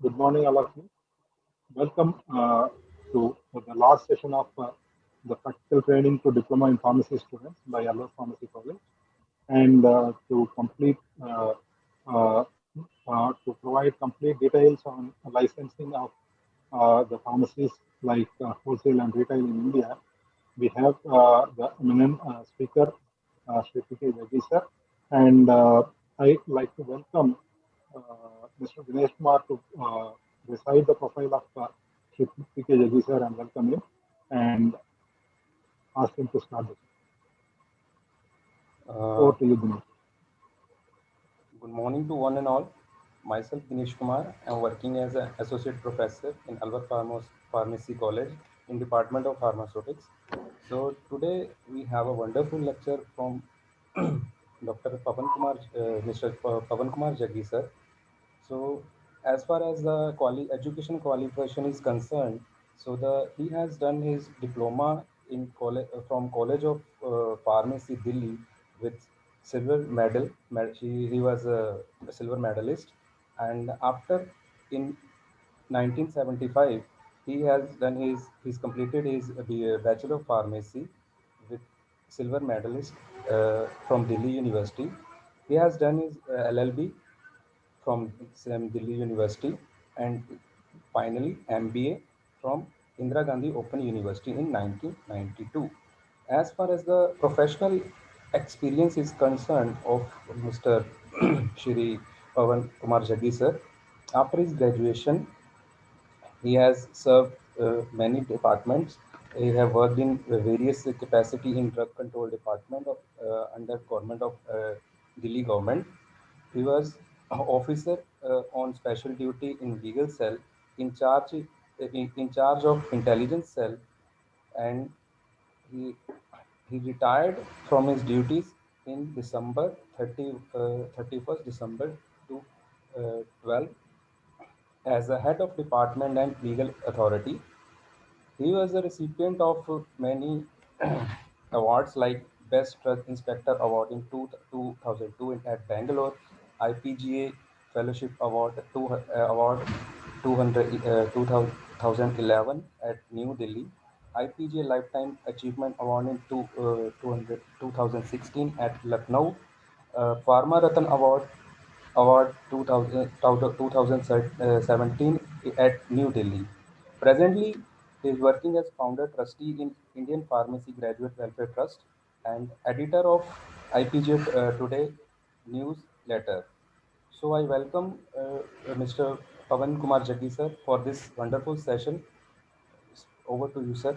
Good morning, all of you. Welcome to the last session of the practical training to diploma in pharmacy students by Alvar Pharmacy College. And to complete, uh, to provide complete details on licensing of the pharmacies like wholesale and retail in India, we have the eminent speaker, Shri P.K. Jaggi sir. And I like to welcome Mr. Dinesh Kumar to recite the profile of Shri P.K. Jaggi sir and welcome him and ask him to start the session. Uh, Over to you, Dinesh. Good morning to one and all. Myself Dinesh Kumar. I am working as an associate professor in Alvar Pharmacy College in Department of Pharmaceutics. So today we have a wonderful lecture from Dr. Mr. Pavan Kumar Jaggi sir. So as far as the education qualification is concerned, so the he has done his diploma in college from College of Pharmacy Delhi with silver medal. He was a silver medalist, and after in 1975 he has done he's completed his Bachelor of Pharmacy with silver medalist from Delhi University. He has done his LLB from same Delhi University, and finally MBA from Indira Gandhi Open University in 1992. As far as the professional experience is concerned of Mr. Shri Pavan Kumar Jaggi sir, after his graduation, he has served many departments. He have worked in various capacity in drug control department of under government of Delhi government. He was officer on special duty in legal cell, in charge of intelligence cell, and he he retired from his duties in December 31st December to 12 as the head of department and legal authority. He was the recipient of many awards like Best Drug Inspector Award in 2002 at Bangalore, IPGA Fellowship Award, Award 2011 at New Delhi, IPGA Lifetime Achievement Award in 2016 at Lucknow, Pharma Ratan Award 2017 at New Delhi. Presently, he is working as founder trustee in Indian Pharmacy Graduate Welfare Trust and editor of IPJ Today newsletter. So I welcome Mr. Pavan Kumar Jaggi sir for this wonderful session. Over to you, sir.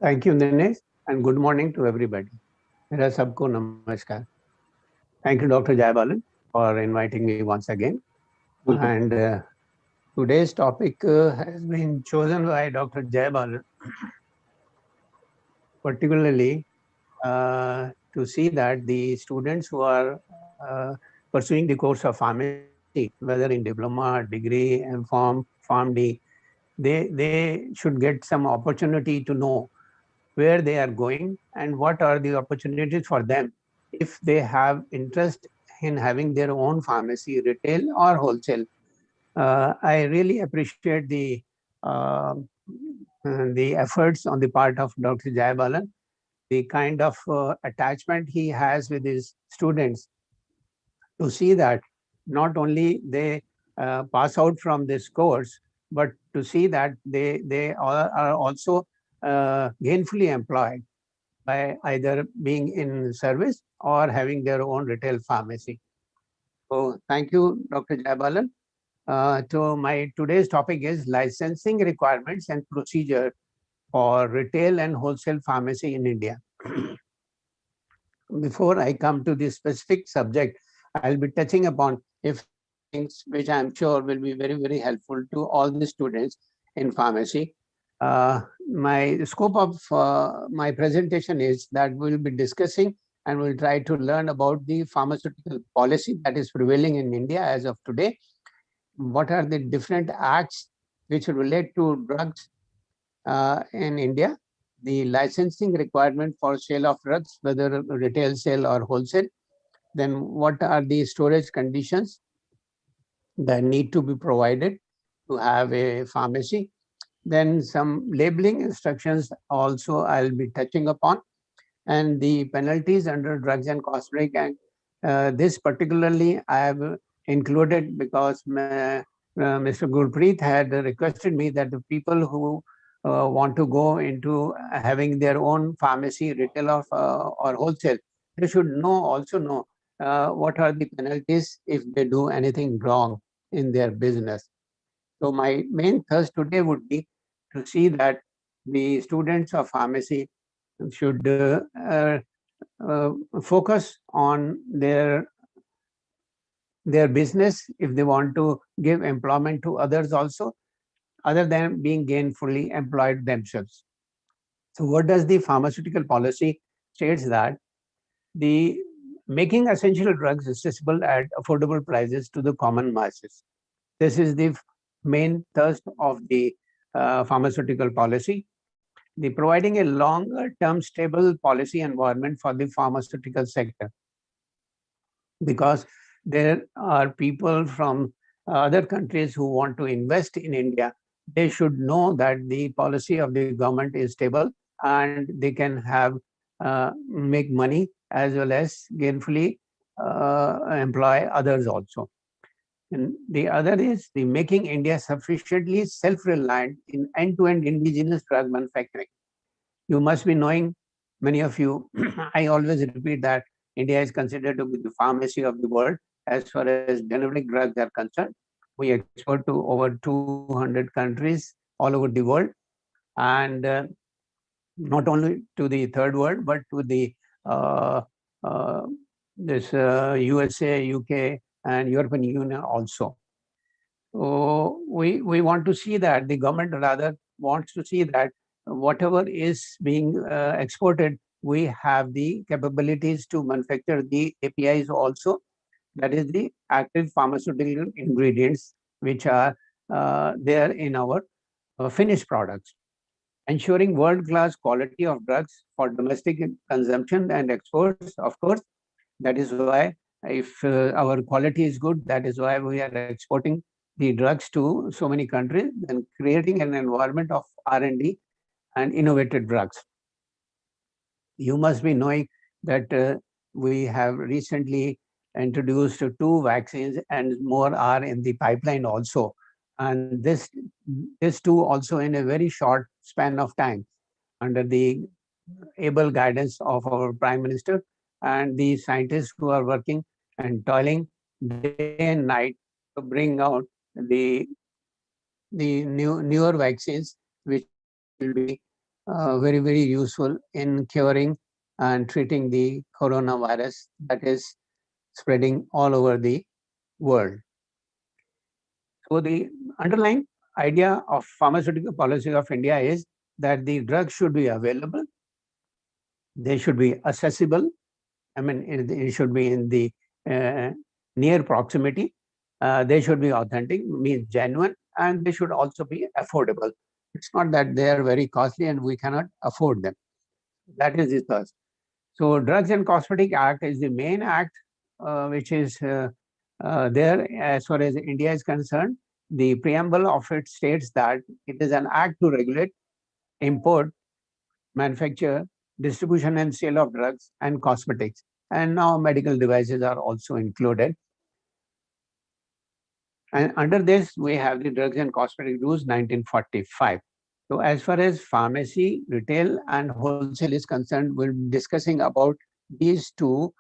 Thank you, Dinesh, and good morning to everybody. मेरा सबको नमस्कार. Thank you, Dr. Jayabalan, for inviting me once again. Welcome. And today's topic has been chosen by Dr. Jayabalan, particularly to see that the students who are pursuing the course of pharmacy, whether in diploma, degree, MPharm, PharmD, they should get some opportunity to know where they are going and what are the opportunities for them if they have interest in having their own pharmacy, retail or wholesale. I really appreciate the efforts on the part of Dr. Jayabalan, the kind of attachment he has with his students to see that not only they pass out from this course, but to see that they are also gainfully employed by either being in service or having their own retail pharmacy. So thank you, Dr. Jayabalan. So my today's topic is licensing requirements and procedure for retail and wholesale pharmacy in India. Before I come to this specific subject, I'll be touching upon a few things which I'm sure will be very, very helpful to all the students in pharmacy. My scope of my presentation is that we'll be discussing and we'll try to learn about the pharmaceutical policy that is prevailing in India as of today. What are the different acts which relate to drugs in India, the licensing requirement for sale of drugs, whether retail sale or wholesale, then what are the storage conditions, that need to be provided to have a pharmacy. Then some labeling instructions also I'll be touching upon, and the penalties under Drugs and Cosmetic Act. This particularly I have included because Mr. Gurpreet had requested me that the people who want to go into having their own pharmacy, retail or wholesale, they should also know what are the penalties if they do anything wrong in their business. So my main thrust today would be to see that the students of pharmacy should focus on their business if they want to give employment to others also, other than being gainfully employed themselves. So what does the pharmaceutical policy states that the making essential drugs accessible at affordable prices to the common masses. This is the main thrust of the pharmaceutical policy. The providing a longer term stable policy environment for the pharmaceutical sector, because there are people from other countries who want to invest in India. They should know that the policy of the government is stable and they can have make money as well as gainfully employ others also. And the other is the making India sufficiently self-reliant in end-to-end indigenous drug manufacturing. You must be knowing, many of you, I always repeat that India is considered to be the pharmacy of the world as far as generic drugs are concerned. We export to over 200 countries all over the world, and not only to the third world, but to the uh, uh, USA, UK, and European Union also. So we want to see that the government rather wants to see that whatever is being exported, we have the capabilities to manufacture the APIs also. That is the active pharmaceutical ingredients which are there in our finished products. Ensuring world-class quality of drugs for domestic consumption and exports, of course. That is why if our quality is good, that is why we are exporting the drugs to so many countries and creating an environment of R&D and innovative drugs. You must be knowing that we have recently introduced 2 vaccines and more are in the pipeline also. And this too also in a very short span of time under the able guidance of our Prime Minister and the scientists who are working and toiling day and night to bring out the newer vaccines, which will be very useful in curing and treating the coronavirus that is spreading all over the world. So the underlying idea of pharmaceutical policy of India is that the drugs should be available, they should be accessible. I mean, it should be in the near proximity. They should be authentic, means genuine, and they should also be affordable. It's not that they are very costly and we cannot afford them. That is the first. So Drugs and Cosmetic Act is the main act which is there as far as India is concerned. The preamble of it states that it is an act to regulate import, manufacture, distribution and sale of drugs and cosmetics. And now medical devices are also included. And under this, we have the Drugs and Cosmetic Rules 1945. So as far as pharmacy, retail and wholesale is concerned, we'll be discussing about these 2,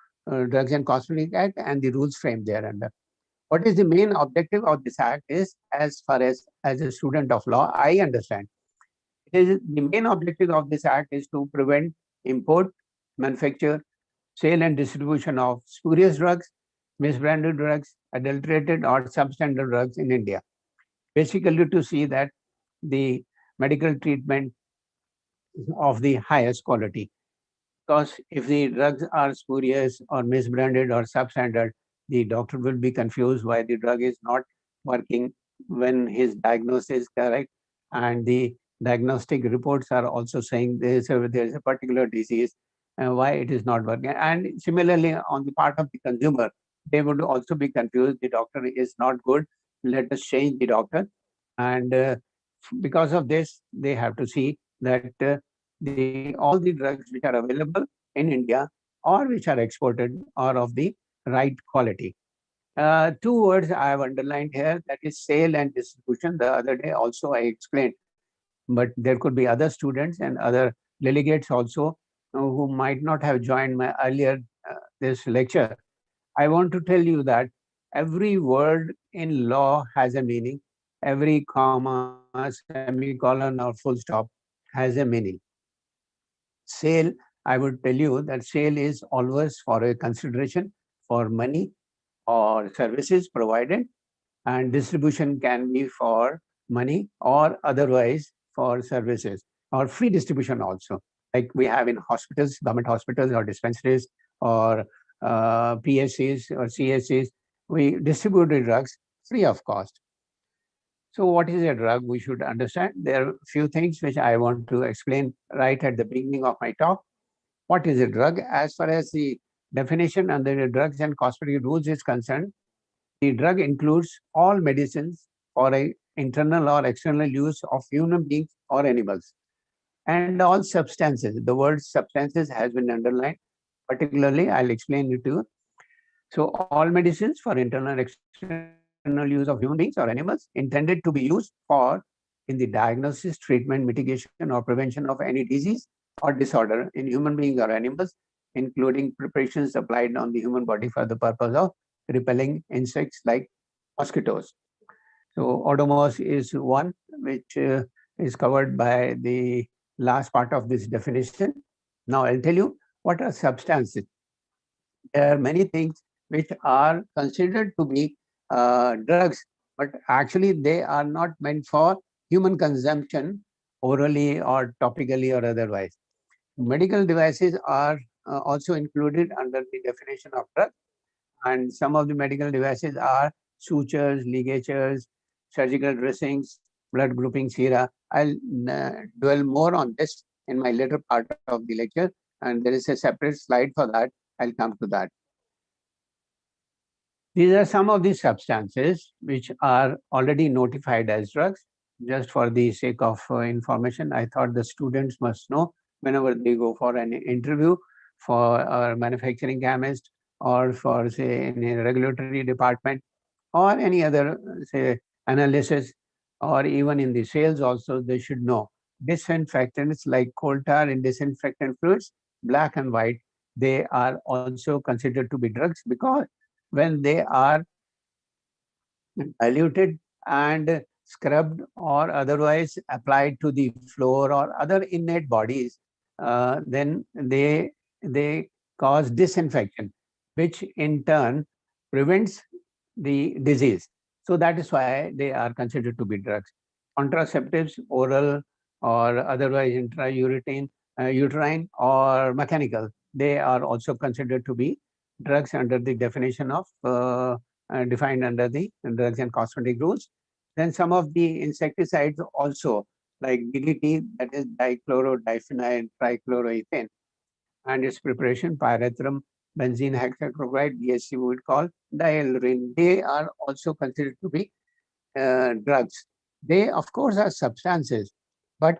Drugs and Cosmetic Act and the rules framed thereunder. What is the main objective of this act is, as far as a student of law, I understand. The main objective of this act is to prevent import, manufacture, sale and distribution of spurious drugs, misbranded drugs, adulterated or substandard drugs in India. Basically to see that the medical treatment is of the highest quality. Because if the drugs are spurious or misbranded or substandard, the doctor will be confused why the drug is not working when his diagnosis is correct, and the diagnostic reports are also saying there is a particular disease and why it is not working. And similarly, on the part of the consumer, they would also be confused. The doctor is not good let us change the doctor. And because of this, they have to see that all the drugs which are available in India or which are exported are of the right quality. Two words I have underlined here, that is sale and distribution. The other day also I explained, but there could be other students and other delegates also who might not have joined my earlier this lecture. I want to tell you that every word in law has a meaning. Every comma, semicolon, or full stop has a meaning. Sale, I would tell you that sale is always for a consideration for money or services provided, and distribution can be for money or otherwise for services or free distribution also, like we have in hospitals, government hospitals or dispensaries or PSCs or CSCs. We distribute the drugs free of cost. So what is a drug? We should understand. There are a few things which I want to explain right at the beginning of my talk. What is a drug? As far as the definition under the drugs and cosmetic rules is concerned, the drug includes all medicines for a internal or external use of human beings or animals, and all substances. The word substances has been underlined. Particularly, I'll explain it to you. So all medicines for internal and external use of human beings or animals intended to be used for in the diagnosis, treatment, mitigation, or prevention of any disease or disorder in human beings or animals, including preparations applied on the human body for the purpose of repelling insects like mosquitoes. So Odomos is one which is covered by the last part of this definition. Now I'll tell you what are substances. There are many things which are considered to be drugs, but actually they are not meant for human consumption orally or topically or otherwise. Medical devices are also included under the definition of drug, and some of the medical devices are sutures, ligatures, surgical dressings, blood grouping sera. I'll dwell more on this in my later part of the lecture, and there is a separate slide for that. I'll come to that. These are some of the substances which are already notified as drugs. Just for the sake of information, I thought the students must know whenever they go for an interview for a manufacturing chemist or for, say, in a regulatory department or any other, say, analysis, or even in the sales also, they should know disinfectants like coal tar and disinfectant fluids, black and white, they are also considered to be drugs because when they are diluted and scrubbed or otherwise applied to the floor or other innate bodies, then they cause disinfection, which in turn prevents the disease. So that is why they are considered to be drugs. Contraceptives, oral or otherwise uterine or mechanical, they are also considered to be drugs under the definition of defined under the drugs and cosmetic rules. Then some of the insecticides also, like DDT, that is dichlorodiphenyl trichloroethane, and its preparation, pyrethrum, benzene hexachloride, BSC we would call dialurine. They are also considered to be drugs. They, of course, are substances, but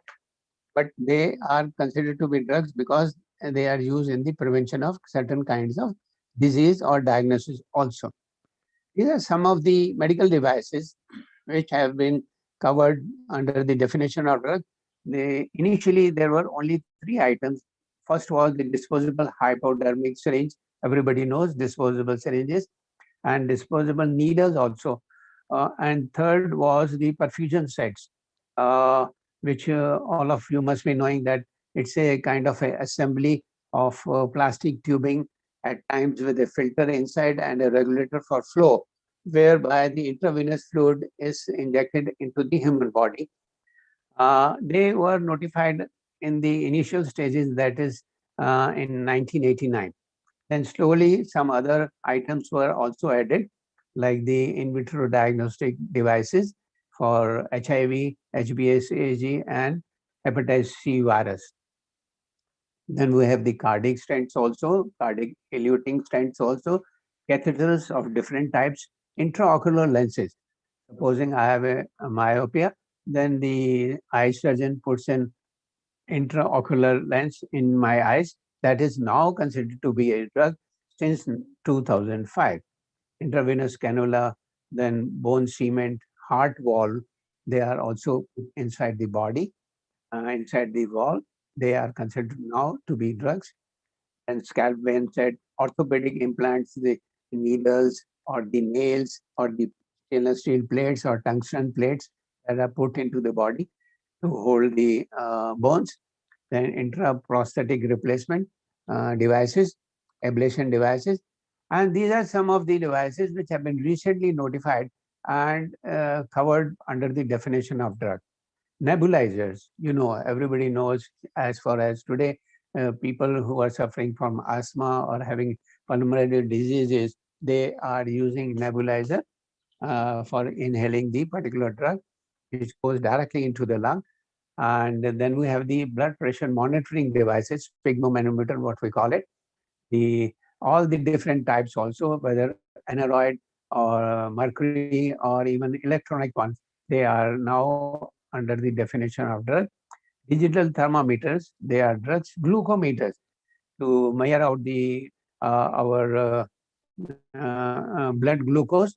they are considered to be drugs because they are used in the prevention of certain kinds of disease or diagnosis also. These are some of the medical devices which have been covered under the definition of drug. Initially, there were only three items. First was the disposable hypodermic syringe. Everybody knows disposable syringes and disposable needles also. And third was the perfusion sets, which all of you must be knowing that it's a kind of a assembly of plastic tubing at times with a filter inside and a regulator for flow, whereby the intravenous fluid is injected into the human body. They were notified in the initial stages, that is in 1989. Then slowly some other items were also added, like the in vitro diagnostic devices for HIV, HBsAg, and hepatitis C virus. Then we have the cardiac stents also, cardiac eluting stents also, catheters of different types, intraocular lenses. Supposing I have a myopia, then the eye surgeon puts an intraocular lens in my eyes. That is now considered to be a drug since 2005. Intravenous cannula, then bone cement, heart wall, they are also inside the body, inside the wall. They are considered now to be drugs. And scalp vein said orthopedic implants, the needles or the nails or the stainless steel plates or tungsten plates that are put into the body to hold the bones. Then intraprosthetic replacement devices, ablation devices. And these are some of the devices which have been recently notified and covered under the definition of drug. Nebulizers, everybody knows, as far as today, people who are suffering from asthma or having pulmonary diseases, they are using nebulizer for inhaling the particular drug, which goes directly into the lung. And then we have the blood pressure monitoring devices, sphygmomanometer, what we call it. The all the different types also, whether aneroid or mercury or even electronic ones, they are now under the definition of drug. Digital thermometers, they are drugs. Glucometers, to measure out the our blood glucose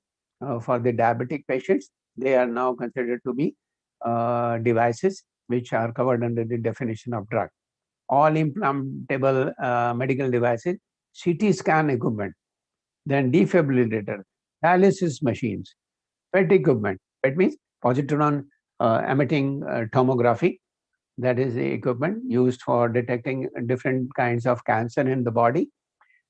for the diabetic patients. They are now considered to be devices which are covered under the definition of drug. All implantable medical devices, CT scan equipment, then defibrillator, dialysis machines, PET equipment. PET means positron emitting tomography. That is the equipment used for detecting different kinds of cancer in the body.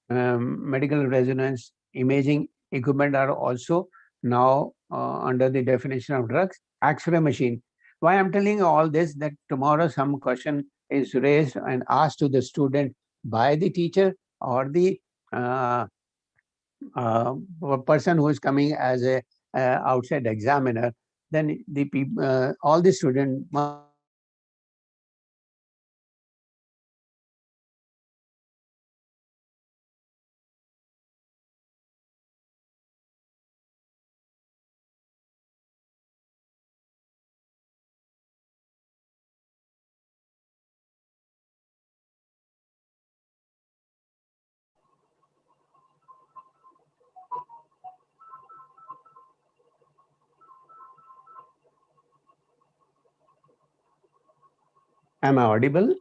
Medical resonance imaging equipment are also now under the definition of drugs. X-ray machine. Why I'm telling you all this, that tomorrow some question is raised and asked to the student by the teacher or the uh, person who is coming as a outside examiner. Then the people, all the students must know that what are the Am I audible?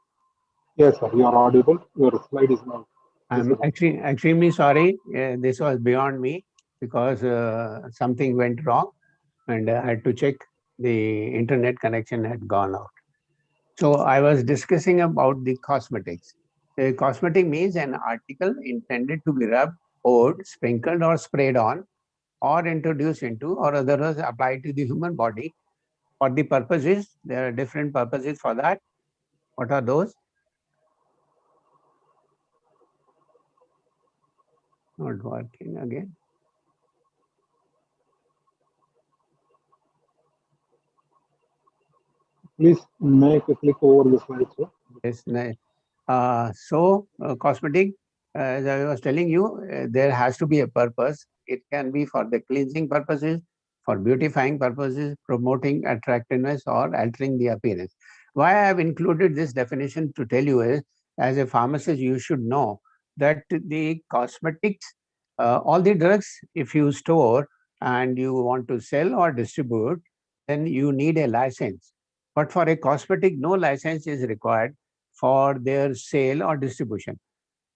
Yes, sir, you are audible. Your slide is not I'm visible. actually extremely sorry. This was beyond me because something went wrong and I had to check. The internet connection had gone out. So I was discussing about the cosmetics. The cosmetic means an article intended to be rubbed, poured, sprinkled, or sprayed on, or introduced into, or otherwise applied to the human body for the purposes. There are different purposes for that. What are those? Not working again. Please make a click over the slide, sir. Yes. Cosmetic, as I was telling you, there has to be a purpose. It can be for the cleansing purposes, for beautifying purposes, promoting attractiveness, or altering the appearance. Why I have included this definition to tell you is, as a pharmacist, you should know that the cosmetics, all the drugs, if you store and you want to sell or distribute, then you need a license. But for a cosmetic, no license is required for their sale or distribution.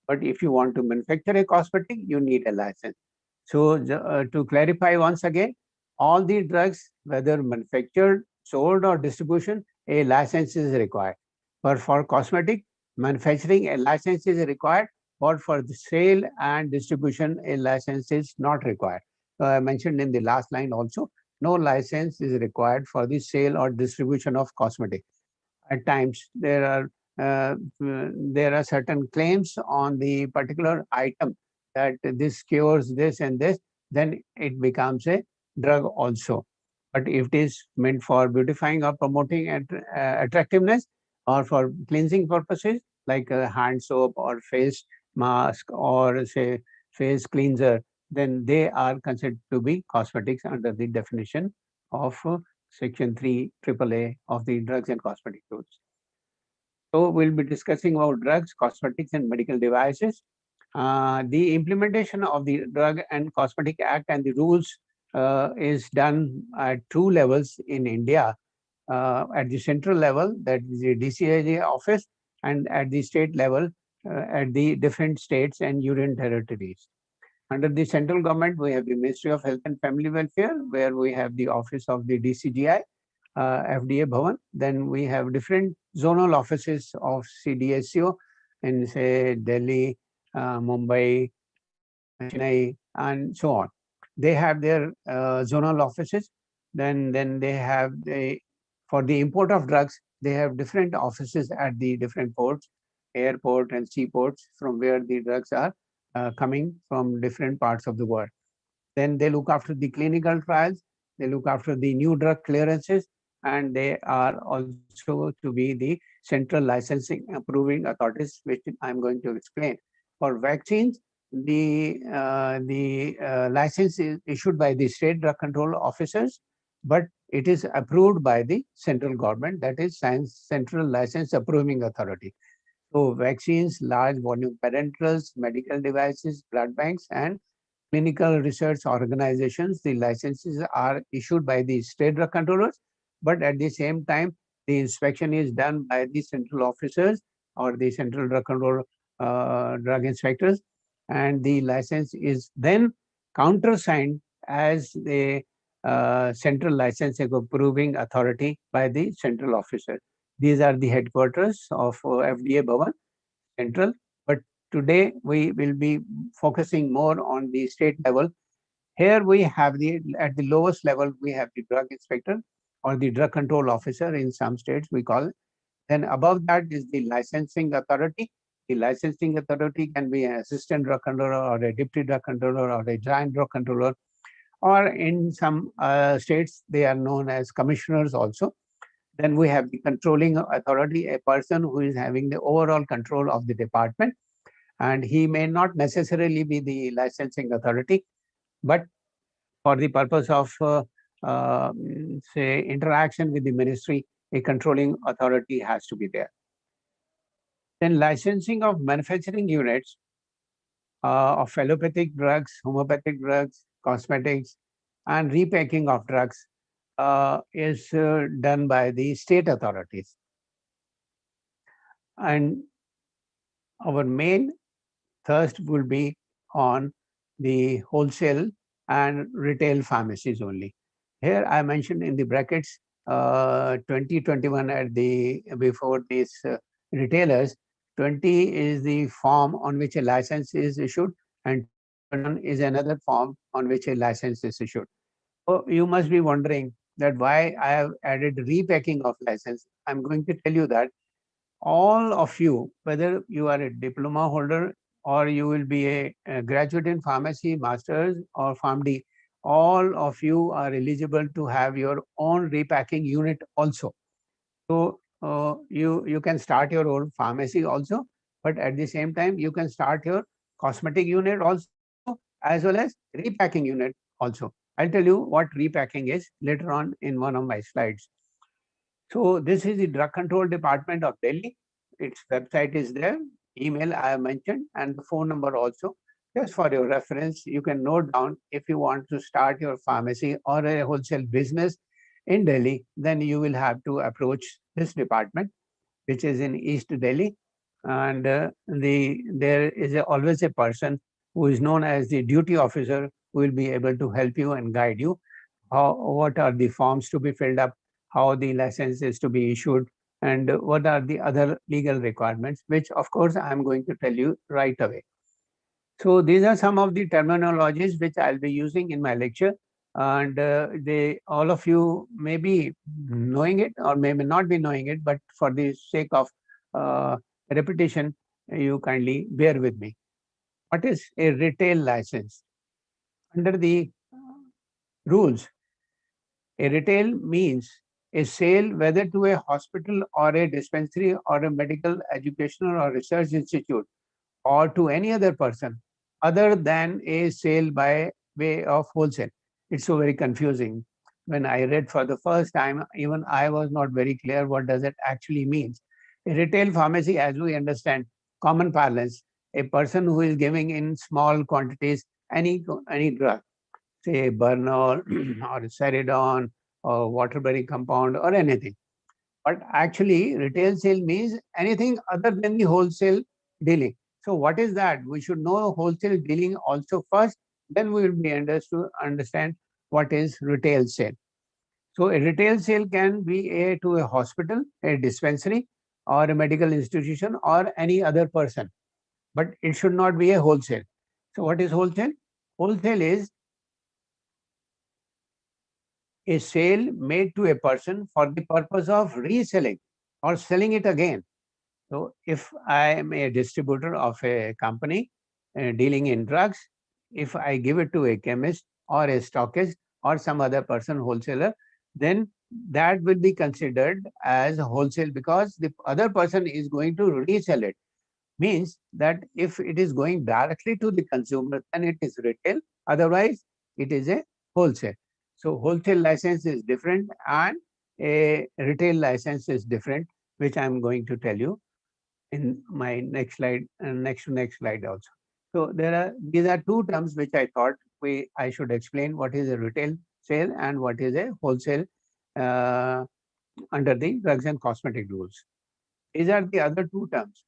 But if you want to manufacture a cosmetic, you need a license. So to clarify once again, all the drugs, whether manufactured, sold, or distribution, a license is required. But for cosmetic manufacturing, a license is required. But for the sale and distribution, a license is not required. So I mentioned in the last line also, no license is required for the sale or distribution of cosmetic. At times there are certain claims on the particular item that this cures this and this, then it becomes a drug also. But if it is meant for beautifying or promoting attractiveness or for cleansing purposes, like a hand soap or face mask or say face cleanser, then they are considered to be cosmetics under the definition of Section 3 AAA of the Drugs and Cosmetic Rules. So we'll be discussing about drugs, cosmetics, and medical devices. The implementation of the Drug and Cosmetic Act and the rules is done at two levels in India. At the central level, that is the DCGI office, and at the state level, at the different states and union territories. Under the central government, we have the Ministry of Health and Family Welfare, where we have the office of the DCGI, FDA Bhavan. Then we have different zonal offices of CDSCO in, say, Delhi, Mumbai, Chennai, and so on. They have their zonal offices. Then they have for the import of drugs, they have different offices at the different ports, airport and seaports, from where the drugs are coming from different parts of the world. Then they look after the clinical trials, they look after the new drug clearances, and they are also to be the central licensing approving authorities, which I'm going to explain. For vaccines, the license is issued by the state drug control officers, but it is approved by the central government, that is Central License Approving Authority. So vaccines, large volume parenterals, medical devices, blood banks, and clinical research organizations, the licenses are issued by the state drug controllers, but at the same time, the inspection is done by the central officers or the central drug control drug inspectors, and the license is then countersigned as the central license approving authority by the central officer. These are the headquarters of FDA Bhavan Central, but today we will be focusing more on the state level. Here we have at the lowest level, we have the drug inspector or the drug control officer in some states we call it. Then above that is the licensing authority. The licensing authority can be an assistant drug controller or a deputy drug controller or a joint drug controller, or in some states they are known as commissioners also. Then we have the controlling authority, a person who is having the overall control of the department, and he may not necessarily be the licensing authority, but for the purpose of say interaction with the ministry, a controlling authority has to be there. Then licensing of manufacturing units of allopathic drugs, homeopathic drugs, cosmetics, and repacking of drugs is done by the state authorities. And our main thrust will be on the wholesale and retail pharmacies only. Here I mentioned in the brackets 2021 at the before these retailers. 20 is the form on which a license is issued, and 21 is another form on which a license is issued. So you must be wondering that why I have added repacking of license. I'm going to tell you that all of you, whether you are a diploma holder or you will be a graduate in pharmacy, masters or PharmD, all of you are eligible to have your own repacking unit also. So you can start your own pharmacy also, but at the same time you can start your cosmetic unit also, as well as repacking unit also. I'll tell you what repacking is later on in one of my slides. So this is the Drug Control Department of Delhi. Its website is there, email I have mentioned, and the phone number also. Just for your reference, you can note down if you want to start your pharmacy or a wholesale business in Delhi, then you will have to approach this department, which is in East Delhi. And there is always a person who is known as the duty officer who will be able to help you and guide you. What are the forms to be filled up, how the license is to be issued, and what are the other legal requirements, which of course I'm going to tell you right away. So these are some of the terminologies which I'll be using in my lecture, and all of you may be knowing it or may not be knowing it, but for the sake of repetition, you kindly bear with me. What is a retail license? Under the rules, a retail means a sale whether to a hospital or a dispensary or a medical, educational or research institute or to any other person other than a sale by way of wholesale. It's so very confusing. when I read for the first time, even I was not very clear what does it actually means. A retail pharmacy, as we understand, common parlance, a person who is giving in small quantities any drug, say Bernol or Ceridon or Waterbury compound or anything. But actually, retail sale means anything other than the wholesale dealing. So what is that? We should know wholesale dealing also first, then we will be understand what is retail sale. So a retail sale can be to a hospital, a dispensary, or a medical institution, or any other person, but it should not be a wholesale. So what is wholesale? Wholesale is a sale made to a person for the purpose of reselling or selling it again. So if I am a distributor of a company dealing in drugs, if I give it to a chemist or a stockist or some other person, wholesaler, then that will be considered as wholesale because the other person is going to resell it. Means that if it is going directly to the consumer, then it is retail. Otherwise, it is a wholesale. So wholesale license is different and a retail license is different, which I'm going to tell you in my next slide and next to next slide also. So these are two terms which I thought I should explain what is a retail sale and what is a wholesale uh, under the drugs and cosmetic rules. These are the other two terms.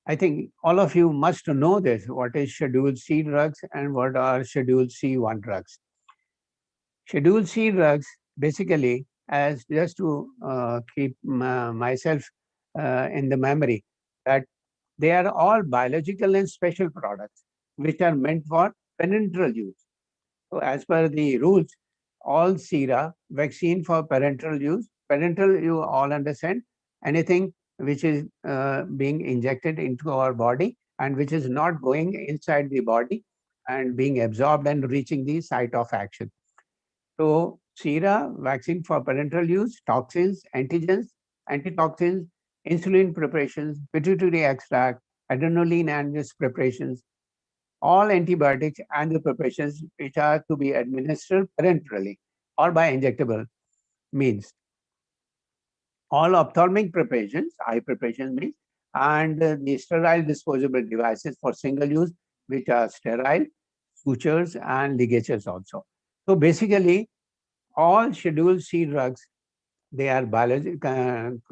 I think all of you must know this. What is Schedule C drugs and what are Schedule C1 drugs? Schedule C drugs basically, as just to keep myself in the memory, that they are all biological and special products which are meant for parenteral use. So as per the rules, all sera, vaccine for parenteral use, parenteral you all understand, anything which is being injected into our body and which is not going inside the body and being absorbed and reaching the site of action. So sera, vaccine for parenteral use, toxins, antigens, antitoxins, insulin preparations, pituitary extract, adrenaline and its preparations, all antibiotics and the preparations which are to be administered parenterally or by injectable means. All ophthalmic preparations, eye preparations means, and the sterile disposable devices for single use, which are sterile, sutures and ligatures also. So basically, all Schedule C drugs, they are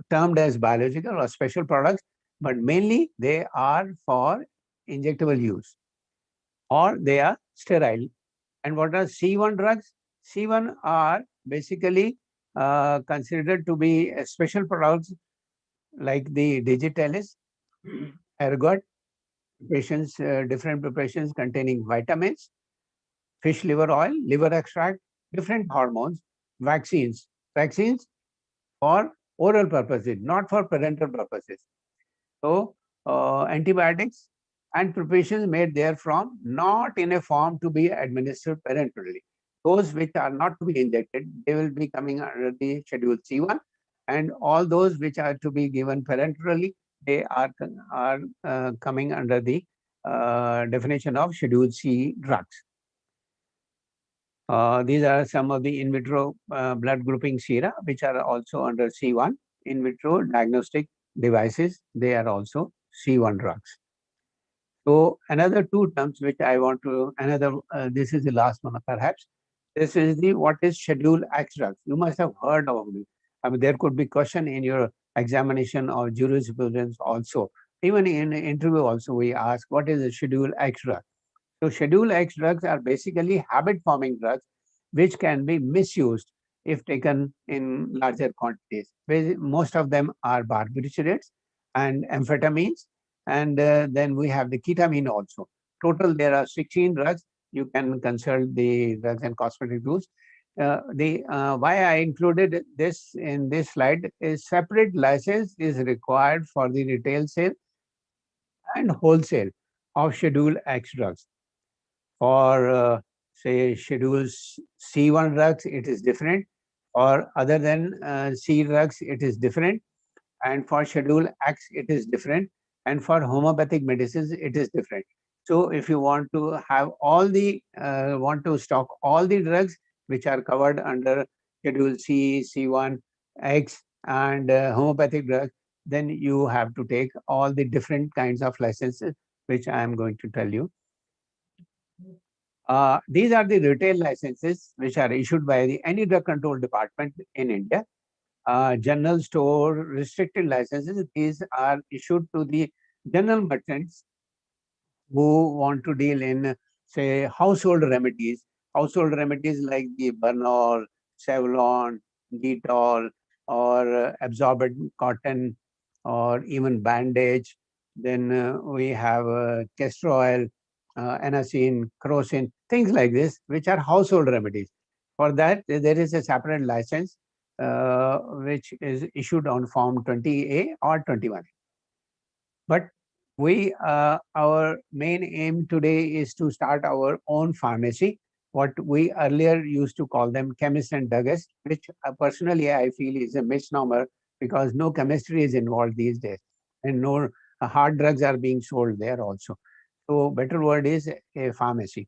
termed as biological or special products, but mainly they are for injectable use or they are sterile. And what are C1 drugs? C1 are basically considered to be special products like the digitalis, ergot, preparations, different preparations containing vitamins, fish liver oil, liver extract, different hormones, vaccines. Vaccines for oral purposes, not for parental purposes. So antibiotics and preparations made therefrom, not in a form to be administered parenterally. Those which are not to be injected, they will be coming under the Schedule C1, and all those which are to be given parenterally, they are coming under the definition of Schedule C drugs. These are some of the in vitro blood grouping sera, which are also under C1. In vitro diagnostic devices, they are also C1 drugs. So another two terms which I want to, this is the last one perhaps. This is the what is Schedule X drugs. You must have heard of it. I mean, there could be question in your examination or jurisprudence also. Even in interview also, we ask what is a Schedule X drug. So Schedule X drugs are basically habit-forming drugs which can be misused if taken in larger quantities. Most of them are barbiturates and amphetamines, and then we have the ketamine also. Total, there are 16 drugs. You can consult the drugs and cosmetic rules. Why I included this in this slide is separate license is required for the retail sale and wholesale of Schedule X drugs. For say Schedule C1 drugs, it is different. Or other than C drugs, it is different. And for Schedule X, it is different. And for homeopathic medicines, it is different. So if you want to have want to stock all the drugs, which are covered under Schedule C, C1, X, and homeopathic drugs, then you have to take all the different kinds of licenses, which I am going to tell you. These are the retail licenses which are issued by any drug control department in India. General store restricted licenses, these are issued to the general merchants who want to deal in, say, household remedies like the Bernol, Savlon, Dettol, or absorbent cotton, or even bandage. Then we have castor oil, anacin, crocin, things like this, which are household remedies. For that, there is a separate license which is issued on Form 20A or 21. But our main aim today is to start our own pharmacy, what we earlier used to call them chemists and druggists, which personally I feel is a misnomer, because no chemistry is involved these days, and no hard drugs are being sold there also. So better word is a pharmacy.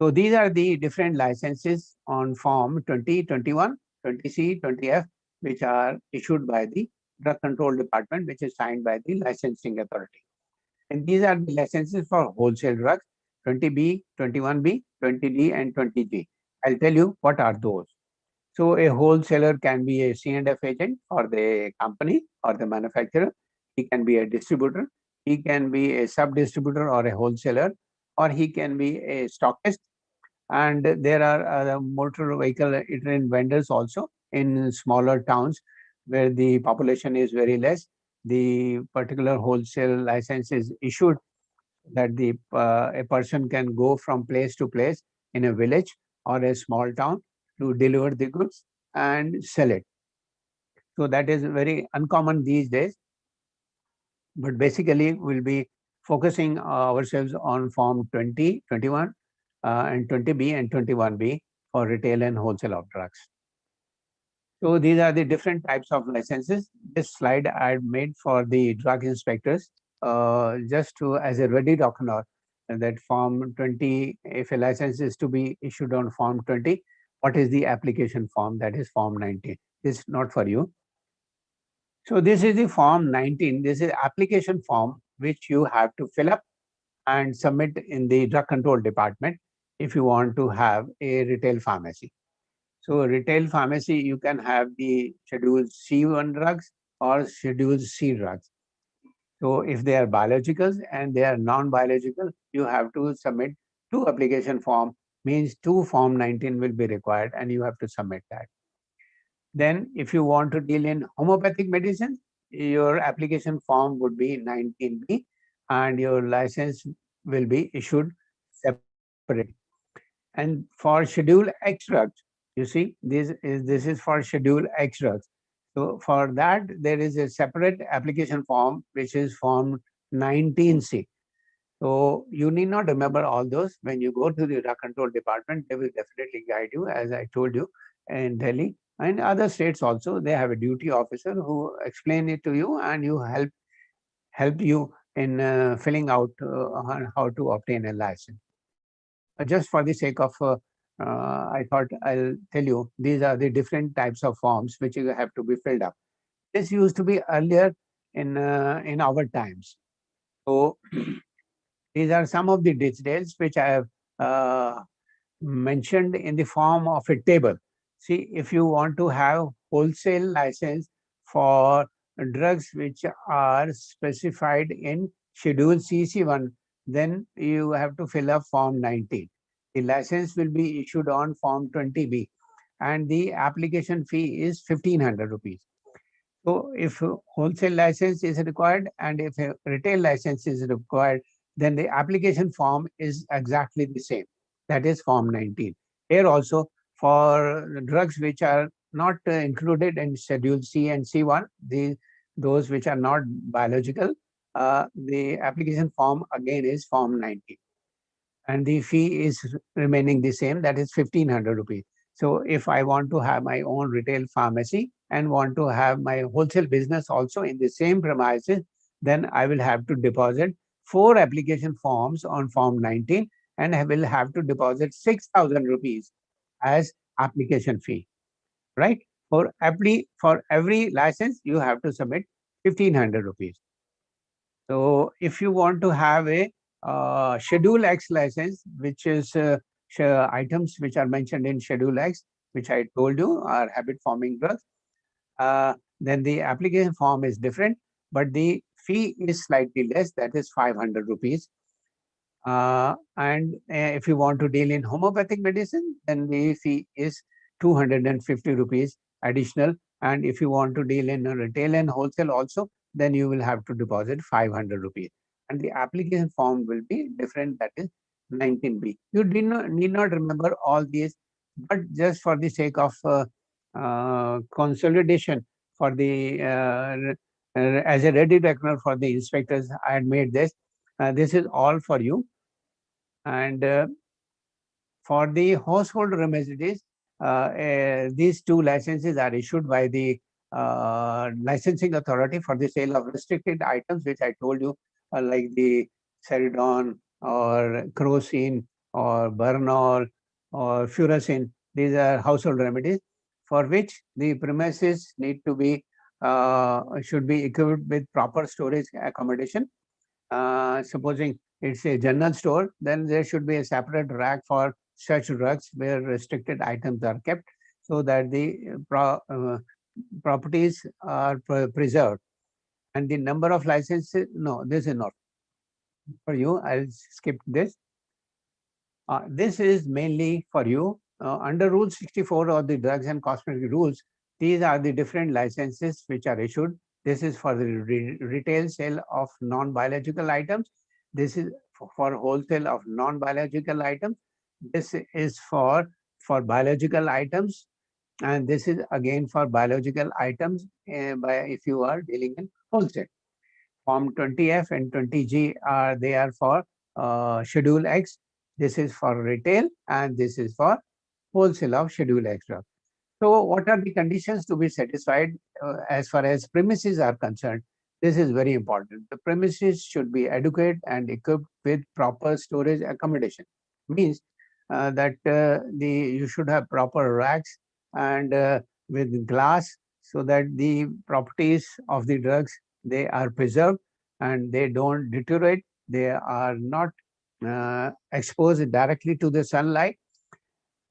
So these are the different licenses on Form 20, 21, 20C, 20F, which are issued by the Drug Control Department, which is signed by the licensing authority. And these are the licenses for wholesale drugs, 20B, 21B, 20D, and 20G. I'll tell you what are those. So a wholesaler can be a C&F agent for the company or the manufacturer. He can be a distributor. He can be a sub-distributor or a wholesaler, or he can be a stockist. And there are motor vehicle itinerant vendors also in smaller towns where the population is very less. The particular wholesale license is issued that a person can go from place to place in a village or a small town to deliver the goods and sell it. So that is very uncommon these days. But basically, we'll be focusing ourselves on Form 20, 21, and 20B and 21B for retail and wholesale of drugs. So these are the different types of licenses. This slide I had made for the drug inspectors, just to as a ready document that Form 20, if a license is to be issued on Form 20, what is the application form? That is Form 19. This is not for you. So this is the Form 19. This is application form which you have to fill up and submit in the drug control department if you want to have a retail pharmacy. So retail pharmacy, you can have the Schedule C1 drugs or Schedule C drugs. So if they are biologicals and they are non-biological, you have to submit 2 application form, means 2 Form 19 will be required and you have to submit that. Then if you want to deal in homeopathic medicine, your application form would be 19B and your license will be issued separately. And for Schedule X drugs, you see, this is for Schedule X drugs. So for that, there is a separate application form, which is Form 19C. So you need not remember all those. When you go to the drug control department, they will definitely guide you, as I told you, in Delhi and other states also. They have a duty officer who explain it to you, and you help you in filling out how to obtain a license. Just for the sake of, I thought I'll tell you, these are the different types of forms which you have to be filled up. This used to be earlier in our times. So these are some of the details which I have mentioned in the form of a table. See, if you want to have wholesale license for drugs which are specified in Schedule CC1, then you have to fill up Form 19. The license will be issued on Form 20B and the application fee is 1500 rupees. So if a wholesale license is required and if a retail license is required, then the application form is exactly the same. That is Form 19. Here also, for drugs which are not included in Schedule C and C1, those which are not biological, the application form again is Form 19. And the fee is remaining the same, that is 1500 rupees. So if I want to have my own retail pharmacy and want to have my wholesale business also in the same premises, then I will have to deposit 4 application forms on Form 19 and I will have to deposit 6000 rupees as application fee, right? For every license, you have to submit 1,500 rupees. So if you want to have a Schedule X license, which is items which are mentioned in Schedule X, which I told you are habit forming drugs, then the application form is different, but the fee is slightly less, that is 500 rupees. And if you want to deal in homeopathic medicine, then the fee is 250 rupees additional. And if you want to deal in retail and wholesale also, then you will have to deposit 500 rupees. And the application form will be different, that is 19B. You need not remember all these, but just for the sake of consolidation for the as a ready reckoner for the inspectors, I had made this. This is all for you. And for the household remedies, these two licenses are issued by the licensing authority for the sale of restricted items, which I told you, like the Ceridon or Crocin or Bernol or Furacin. These are household remedies for which the premises need to be should be equipped with proper storage accommodation. Supposing it's a general store, then there should be a separate rack for such drugs where restricted items are kept, so that the properties are preserved. And the number of licenses, no, this is not for you. I'll skip this. This is mainly for you. Under Rule 64 of the Drugs and Cosmetic Rules, these are the different licenses which are issued. This is for the retail sale of non-biological items. This is for wholesale of non-biological items. This is for biological items. And this is again for biological items if you are dealing in wholesale. Form 20F and 20G they are for Schedule X. This is for retail and this is for wholesale of Schedule X drugs. So what are the conditions to be satisfied as far as premises are concerned? This is very important. The premises should be adequate and equipped with proper storage accommodation. Means that you should have proper racks and with glass, so that the properties of the drugs, they are preserved and they don't deteriorate. They are not exposed directly to the sunlight,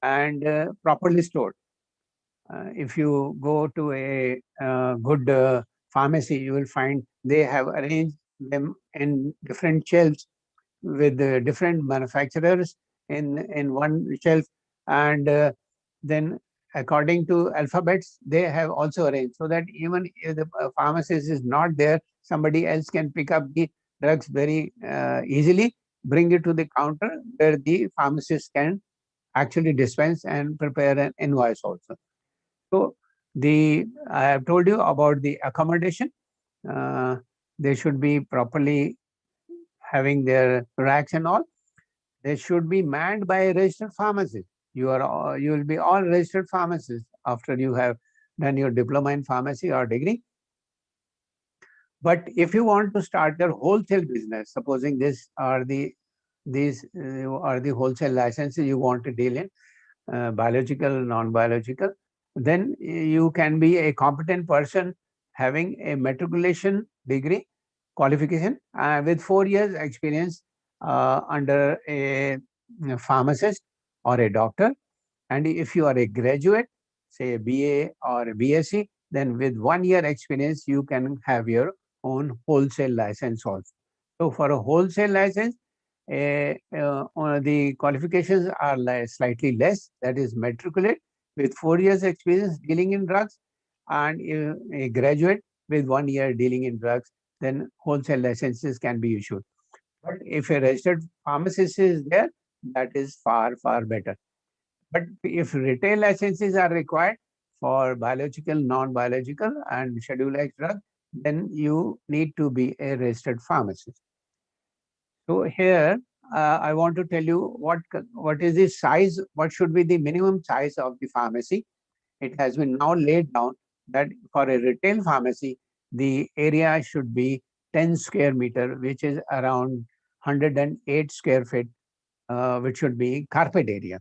and properly stored. If you go to a good pharmacy, you will find they have arranged them in different shelves with different manufacturers in one shelf, and then according to alphabets, they have also arranged, so that even if the pharmacist is not there, somebody else can pick up the drugs very easily, bring it to the counter where the pharmacist can actually dispense and prepare an invoice also. So I have told you about the accommodation. They should be properly having their racks and all. They should be manned by a registered pharmacist. You will be all registered pharmacists after you have done your diploma in pharmacy or degree. But if you want to start your wholesale business, supposing these are the wholesale licenses you want to deal in, biological, non-biological, then you can be a competent person having a matriculation degree qualification with 4 years experience under a pharmacist or a doctor. And if you are a graduate, say a BA or a BSc, then with 1 year experience, you can have your own wholesale license also. So for a wholesale license, the qualifications are slightly less, that is matriculate with 4 years experience dealing in drugs, and a graduate with 1 year dealing in drugs, then wholesale licenses can be issued. But if a registered pharmacist is there, that is far, far better. But if retail licenses are required for biological, non-biological and Schedule X drug, then you need to be a registered pharmacist. So here, I want to tell you what is the size, what should be the minimum size of the pharmacy. It has been now laid down that for a retail pharmacy, the area should be 10 square meter, which is around 108 square feet, which should be carpet area.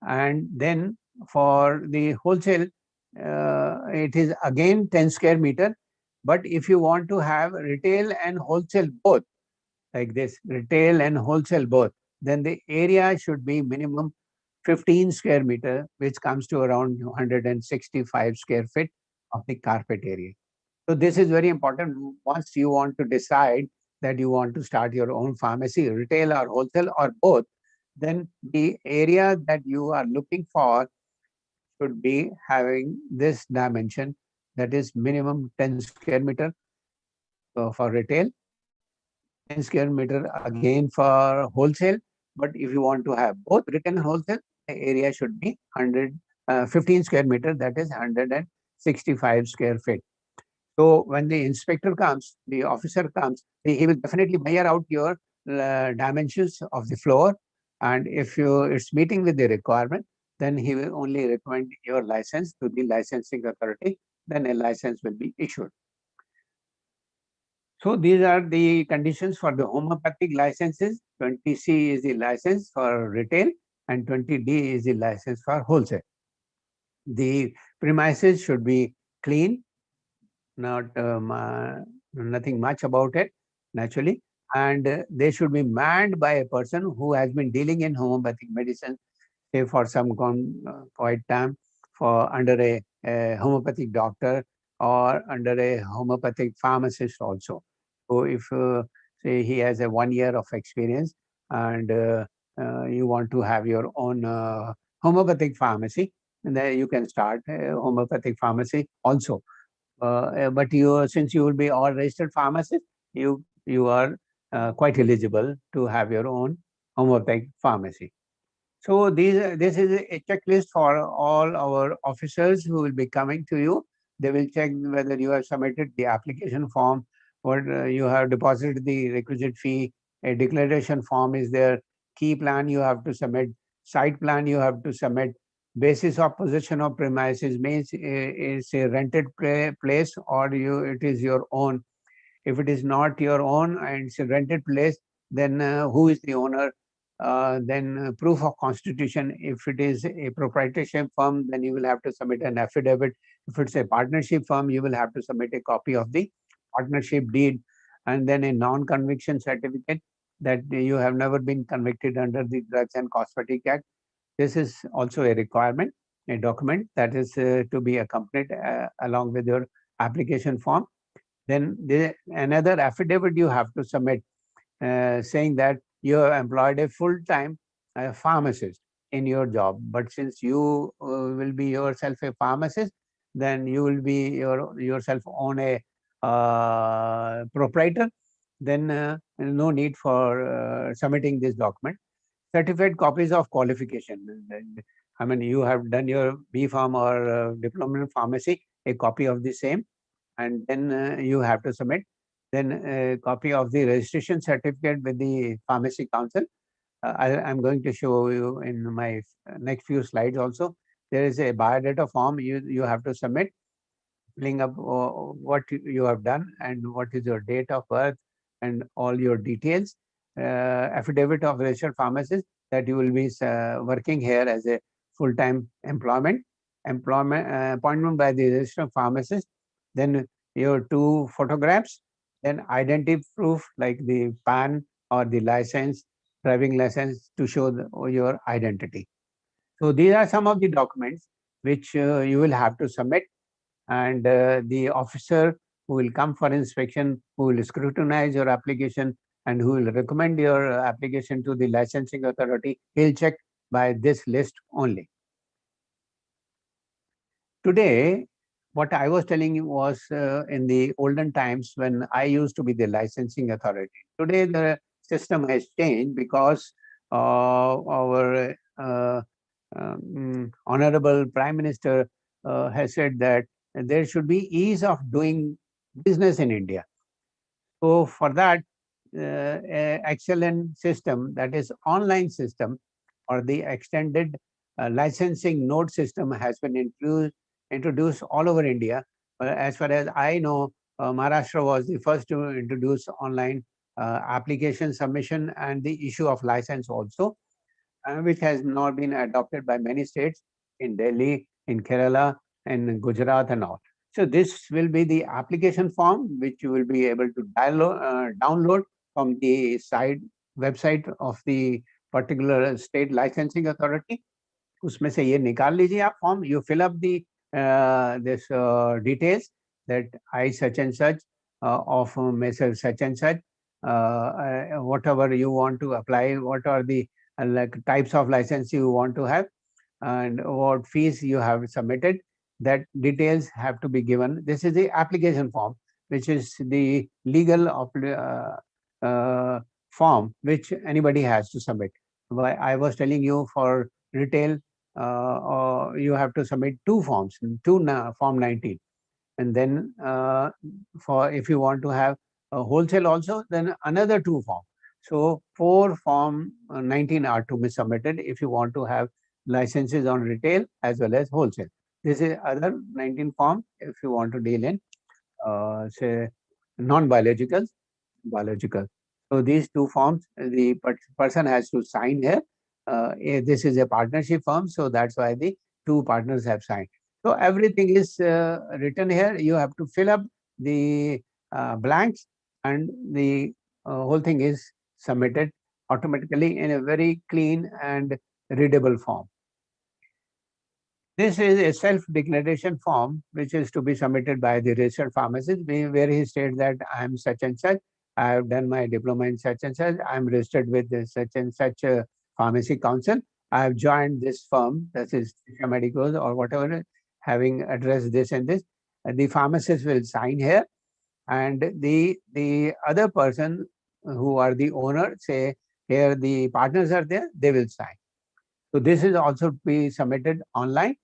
And then for the wholesale, it is again 10 square meter. But if you want to have retail and wholesale both, like this, retail and wholesale both, then the area should be minimum 15 square meter, which comes to around 165 square feet of the carpet area. So this is very important. Once you want to decide that you want to start your own pharmacy, retail or wholesale or both, then the area that you are looking for should be having this dimension, that is minimum 10 square meter for retail, 10 square meter again for wholesale. But if you want to have both retail and wholesale, the area should be 15 square meter, that is 165 square feet. So when the inspector comes, the officer comes, he will definitely measure out your dimensions of the floor. And if it's meeting with the requirement, then he will only recommend your license to the licensing authority. Then a license will be issued. So these are the conditions for the homeopathic licenses. 20C is the license for retail and 20D is the license for wholesale. The premises should be clean, not nothing much about it, naturally. And they should be manned by a person who has been dealing in homeopathic medicine, say for some quite time, for under a homeopathic doctor or under a homeopathic pharmacist also. So if say he has a 1 year of experience and you want to have your own homeopathic pharmacy, and then you can start a homeopathic pharmacy also. But since you will be all registered pharmacist, you are quite eligible to have your own homeopathic pharmacy. So this is a checklist for all our officers who will be coming to you. They will check whether you have submitted the application form, what you have deposited the requisite fee, a declaration form is there, key plan you have to submit, site plan you have to submit, basis of possession of premises means is a rented place or it is your own. If it is not your own and it's a rented place, then who is the owner? Then proof of constitution. If it is a proprietorship firm, then you will have to submit an affidavit. If it's a partnership firm, you will have to submit a copy of the partnership deed, and then a non-conviction certificate that you have never been convicted under the Drugs and Cosmetic Act. This is also a requirement, a document that is to be accompanied along with your application form. Then another affidavit you have to submit saying that you have employed a full-time pharmacist in your job. But since you will be yourself a pharmacist, then you will be yourself on a proprietor, then no need for submitting this document. Certified copies of qualification. I mean, you have done your B.Pharm or diploma in pharmacy, a copy of the same, and then you have to submit. Then a copy of the registration certificate with the Pharmacy Council. I'm going to show you in my next few slides also. There is a biodata form you have to submit, filling up what you have done and what is your date of birth and all your details. Affidavit of registered pharmacist that you will be working here as a full-time appointment by the registered pharmacist. Then your 2 photographs, then identity proof like the PAN or the license, driving license to show your identity. So these are some of the documents which you will have to submit, and the officer who will come for inspection, who will scrutinize your application and who will recommend your application to the licensing authority, he'll check by this list only. Today, what I was telling you was in the olden times when I used to be the licensing authority. Today, the system has changed because our Honorable Prime Minister has said that there should be ease of doing business in India. So for that, excellent system, that is online system or the extended licensing node system has been introduced all over India. As far as I know, Maharashtra was the first to introduce online application submission and the issue of license also, which has not been adopted by many states. in Delhi, in Kerala, and Gujarat and all. So this will be the application form which you will be able to download from the website of the particular state licensing authority. उसमें से ये निकाल लीजिए आप form. You fill up the this details that I such and such of Messrs such and such, whatever you want to apply, what are the like types of license you want to have, and what fees you have submitted. That details have to be given. This is the application form, which is the legal form which anybody has to submit. I was telling you for retail, you have to submit two forms, Form 19. And then for if you want to have a wholesale also, then another two form. So 4 Form 19 are to be submitted if you want to have licenses on retail as well as wholesale. This is other 19 form if you want to deal in say non-biological, biological. So these two forms, the person has to sign here. This is a partnership firm, so that's why the two partners have signed. So everything is written here. You have to fill up the blanks, and the whole thing is submitted automatically in a very clean and readable form. This is a self-declaration form which is to be submitted by the registered pharmacist, where he states that I am such and such, I have done my diploma in such and such, I am registered with such and such pharmacy council, I have joined this firm, that is Medicos or whatever, having addressed this and this. The pharmacist will sign here, and the other person who are the owner, say here the partners are there, they will sign. So this is also to be submitted online.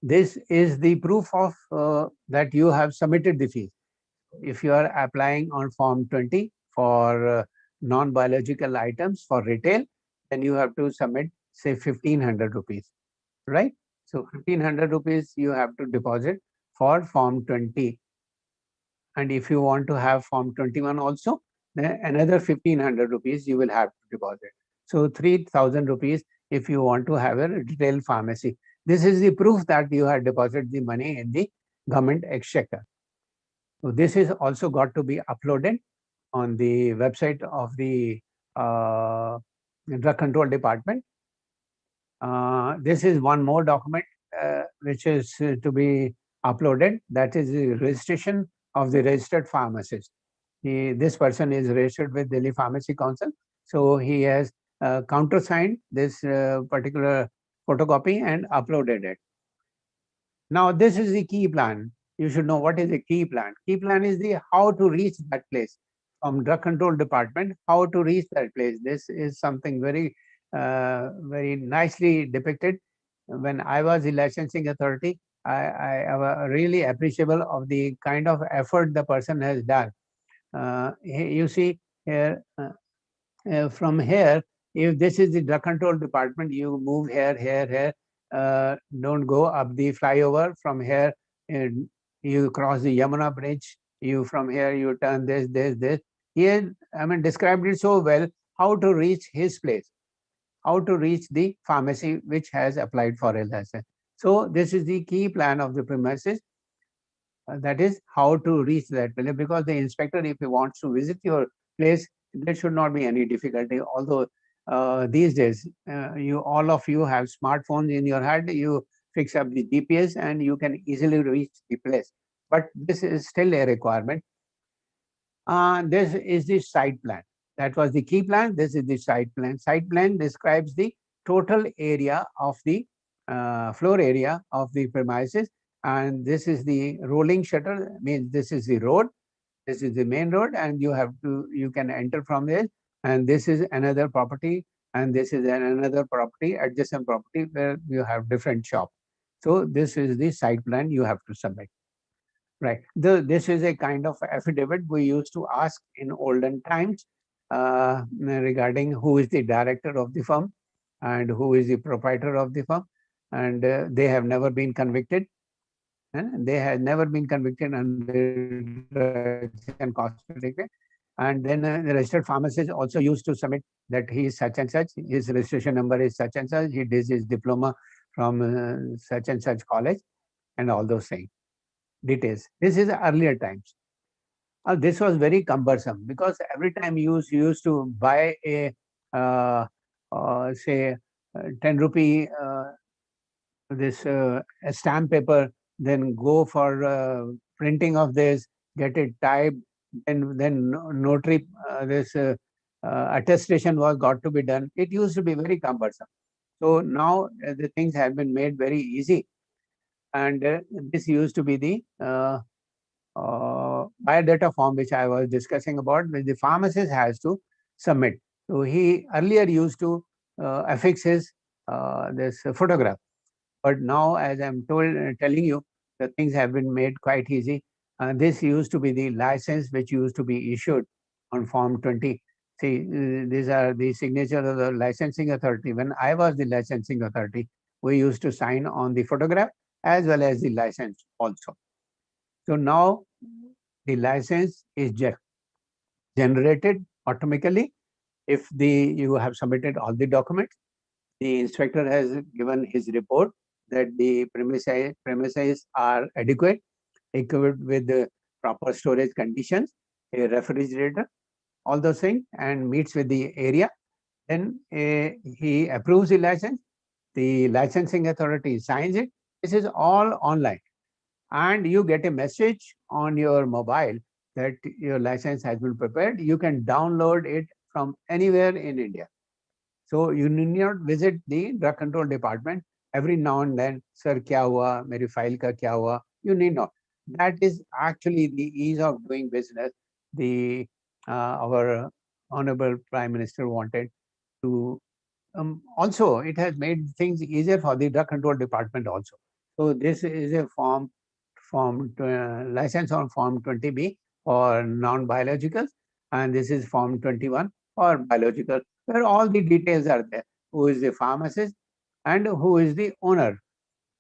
This is the proof of that you have submitted the fees. If you are applying on Form 20 for non-biological items for retail, then you have to submit, say, 1,500 rupees, right? So 1,500 rupees you have to deposit for Form 20. And if you want to have Form 21 also, then another 1,500 rupees you will have to deposit. So 3,000 rupees if you want to have a retail pharmacy. This is the proof that you have deposited the money in the government exchequer. So this is also got to be uploaded on the website of the Drug Control Department. This is one more document which is to be uploaded. That is the registration of the registered pharmacist. This person is registered with Delhi Pharmacy Council. So he has countersigned this particular photocopy and uploaded it. Now this is the key plan. You should know what is the key plan. Key plan is the how to reach that place from Drug Control Department, how to reach that place. This is something very, very nicely depicted. When I was the licensing authority, I am really appreciable of the kind of effort the person has done. You see here, from here, if this is the Drug Control Department, you move here, here, here. Don't go up the flyover. From here, you cross the Yamuna Bridge. You from here, you turn this, this, this. Here, I mean, described it so well how to reach his place, how to reach the pharmacy which has applied for a license. So this is the key plan of the premises. That is how to reach that place, because the inspector, if he wants to visit your place, there should not be any difficulty. Although these days, all of you have smartphones in your hand, you fix up the GPS and you can easily reach the place. But this is still a requirement. This is the site plan. That was the key plan. This is the site plan. Site plan describes the total area of the floor area of the premises. And this is the rolling shutter, means this is the road. This is the main road, and you can enter from there. And this is another property, and this is another property, adjacent property, where you have different shops. So this is the site plan you have to submit. Right. This is a kind of affidavit we used to ask in olden times regarding who is the director of the firm and who is the proprietor of the firm. And they have never been convicted. They have never been convicted under drugs and cosmetic. And then the registered pharmacist also used to submit that he is such and such, his registration number is such and such, he did his diploma from such and such college and all those things, details. This is earlier times. This was very cumbersome because every time you used to buy a say 10 rupee this a stamp paper, then go for printing of this, get it typed, then notary this attestation was got to be done. It used to be very cumbersome. So now the things have been made very easy, and this used to be the biodata form which I was discussing about, which the pharmacist has to submit. So he earlier used to affix his this photograph, but now, as I'm telling you, the things have been made quite easy. This used to be the license which used to be issued on Form 20. See, these are the signature of the licensing authority. When I was the licensing authority, we used to sign on the photograph as well as the license also. So now the license is generated automatically if you have submitted all the documents. The inspector has given his report that the premises are adequate, equipped with the proper storage conditions, a refrigerator, all those things, and meets with the area. Then he approves the license. The licensing authority signs it. This is all online, and you get a message on your mobile that your license has been prepared. You can download it from anywhere in India. So you need not visit the drug control department every now and then. Sir, kya hua? Meri file ka kya hua? You need not. That is actually the ease of doing business. Our Honorable Prime Minister wanted to. Also, it has made things easier for the drug control department also. So this is a license on Form 20B for non-biologicals, and this is Form 21 for biological, where all the details are there. Who is the pharmacist and who is the owner,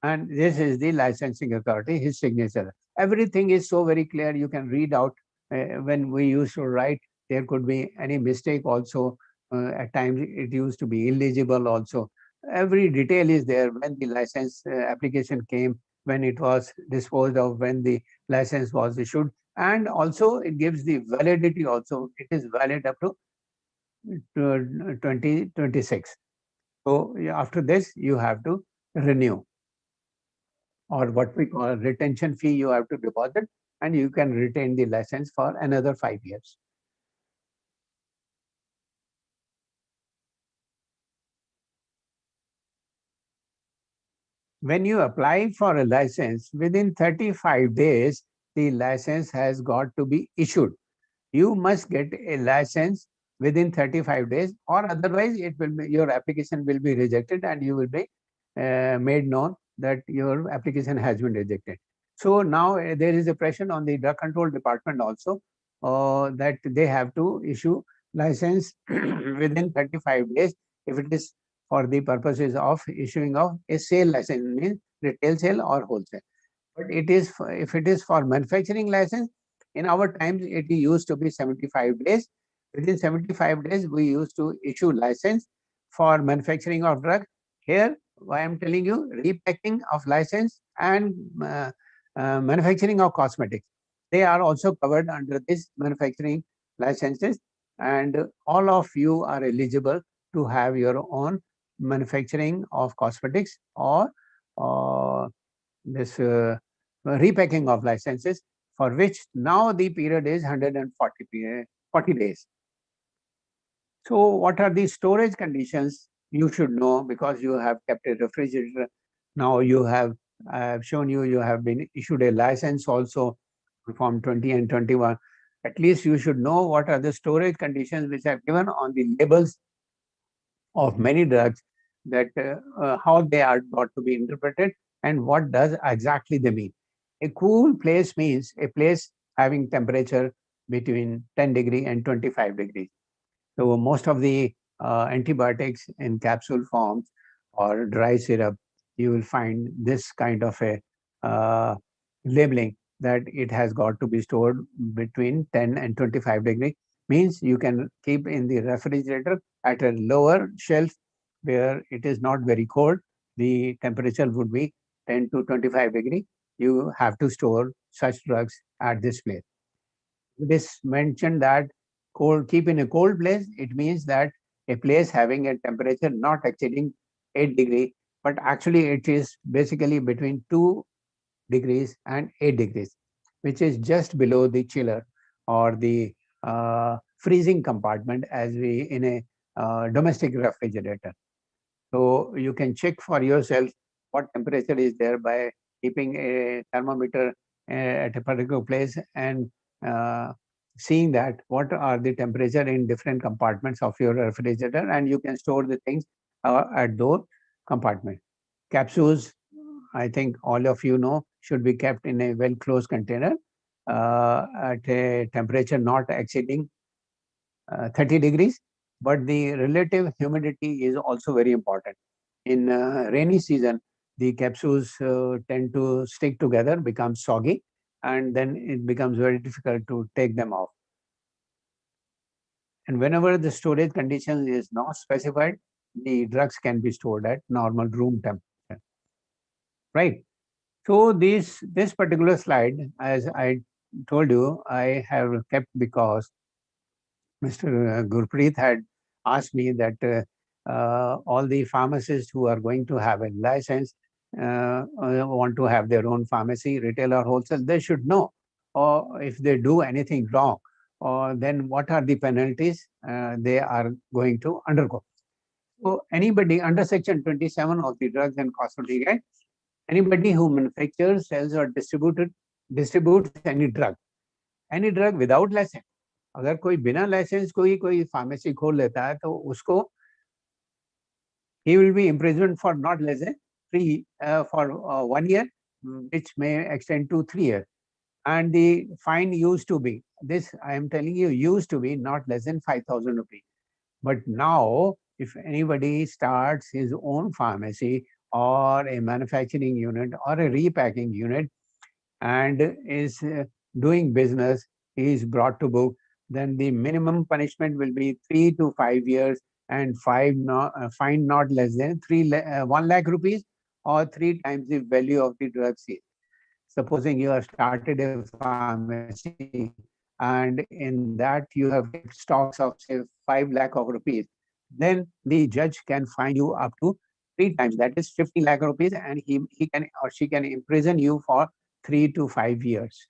and this is the licensing authority, his signature. Everything is so very clear. You can read out. When we used to write, there could be any mistake also. At times, it used to be illegible also. Every detail is there. When the license application came, when it was disposed of, when the license was issued, and also it gives the validity also. It is valid up to 2026. So after this, you have to renew, or what we call retention fee you have to deposit, and you can retain the license for another 5 years. When you apply for a license, within 35 days, the license has got to be issued. You must get a license within 35 days, or otherwise your application will be rejected and you will be made known that your application has been rejected. So now there is a pressure on the drug control department also that they have to issue license within 35 days if it is for the purposes of issuing of a sale license, means retail sale or wholesale. But if it is for manufacturing license, in our times it used to be 75 days. Within 75 days, we used to issue license for manufacturing of drug. Here, I am telling you, repacking of license and manufacturing of cosmetics. They are also covered under this manufacturing licenses, and all of you are eligible to have your own manufacturing of cosmetics or this repacking of licenses, for which now the period is 140 days. So what are the storage conditions? You should know, because you have kept a refrigerator. Now I have shown you have been issued a license also, Form 20 and 21. At least you should know what are the storage conditions which are given on the labels of many drugs, that how they are got to be interpreted and what does exactly they mean. A cool place means a place having temperature between 10 degree and 25 degrees. So most of the antibiotics in capsule forms or dry syrup, you will find this kind of a labeling that it has got to be stored between 10 and 25 degree. Means you can keep in the refrigerator at a lower shelf where it is not very cold. the temperature would be 10 to 25 degree. You have to store such drugs at this place. It is mentioned that keep in a cold place. It means that a place having a temperature not exceeding 8 degree, but actually it is basically between 2 degrees and 8 degrees, which is just below the chiller or the freezing compartment as we in a domestic refrigerator. So you can check for yourself what temperature is there by keeping a thermometer at a particular place and uh, seeing that what are the temperature in different compartments of your refrigerator, and you can store the things at those compartments. Capsules, I think all of you know, should be kept in a well closed container at a temperature not exceeding 30 degrees. But the relative humidity is also very important. In rainy season, the capsules tend to stick together, become soggy, and then it becomes very difficult to take them off. And whenever the storage condition is not specified, the drugs can be stored at normal room temperature. Right. So this particular slide, as I told you, I have kept because Mr. Gurpreet had asked me that all the pharmacists who are going to have a license want to have their own pharmacy, retail or wholesale, they should know, or if they do anything wrong, or then what are the penalties they are going to undergo. So anybody under Section 27 of the Drugs and Cosmetic Act, anybody who manufactures, sells or distributes any drug without license, अगर कोई बिना licence कोई pharmacy खोल लेता है तो उसको he will be imprisoned for not less than 1 year, which may extend to 3 years. And the fine used to be, this I am telling you, used to be not less than 5,000 rupees. But now, if anybody starts his own pharmacy or a manufacturing unit or a repacking unit and is doing business, he is brought to book, then the minimum punishment will be 3 to 5 years and fine not less than 1 lakh rupees or 3 times the value of the drug seized. Supposing you have started a pharmacy and in that you have kept stocks of say 5 lakh of rupees, then the judge can fine you up to 3 times, that is 50 lakh rupees, and he can or she can imprison you for 3 to 5 years.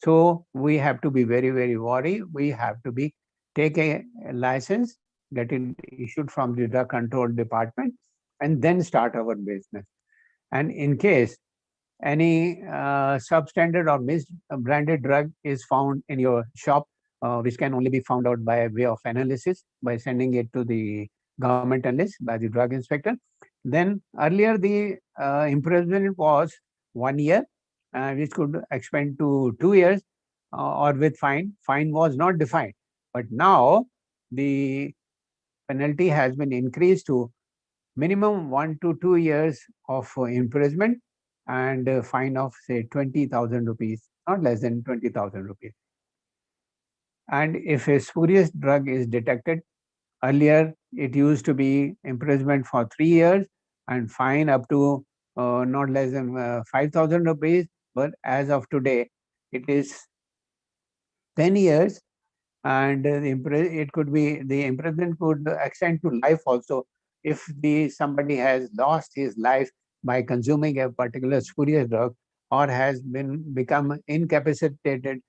So we have to be very, very wary. We have to take a license, get it issued from the drug control department, and then start our business. And in case any substandard or misbranded drug is found in your shop, which can only be found out by way of analysis by sending it to the government analyst by the drug inspector, then earlier the imprisonment was 1 year, which could expand to 2 years, or with fine. Fine was not defined, but now the penalty has been increased to minimum 1 to 2 years of imprisonment and a fine of say 20,000 rupees, not less than 20,000 rupees. And if a spurious drug is detected, earlier it used to be imprisonment for 3 years and fine up to not less than 5,000 rupees, but as of today it is 10 years, and it could be the imprisonment could extend to life also if somebody has lost his life by consuming a particular spurious drug or has become incapacitated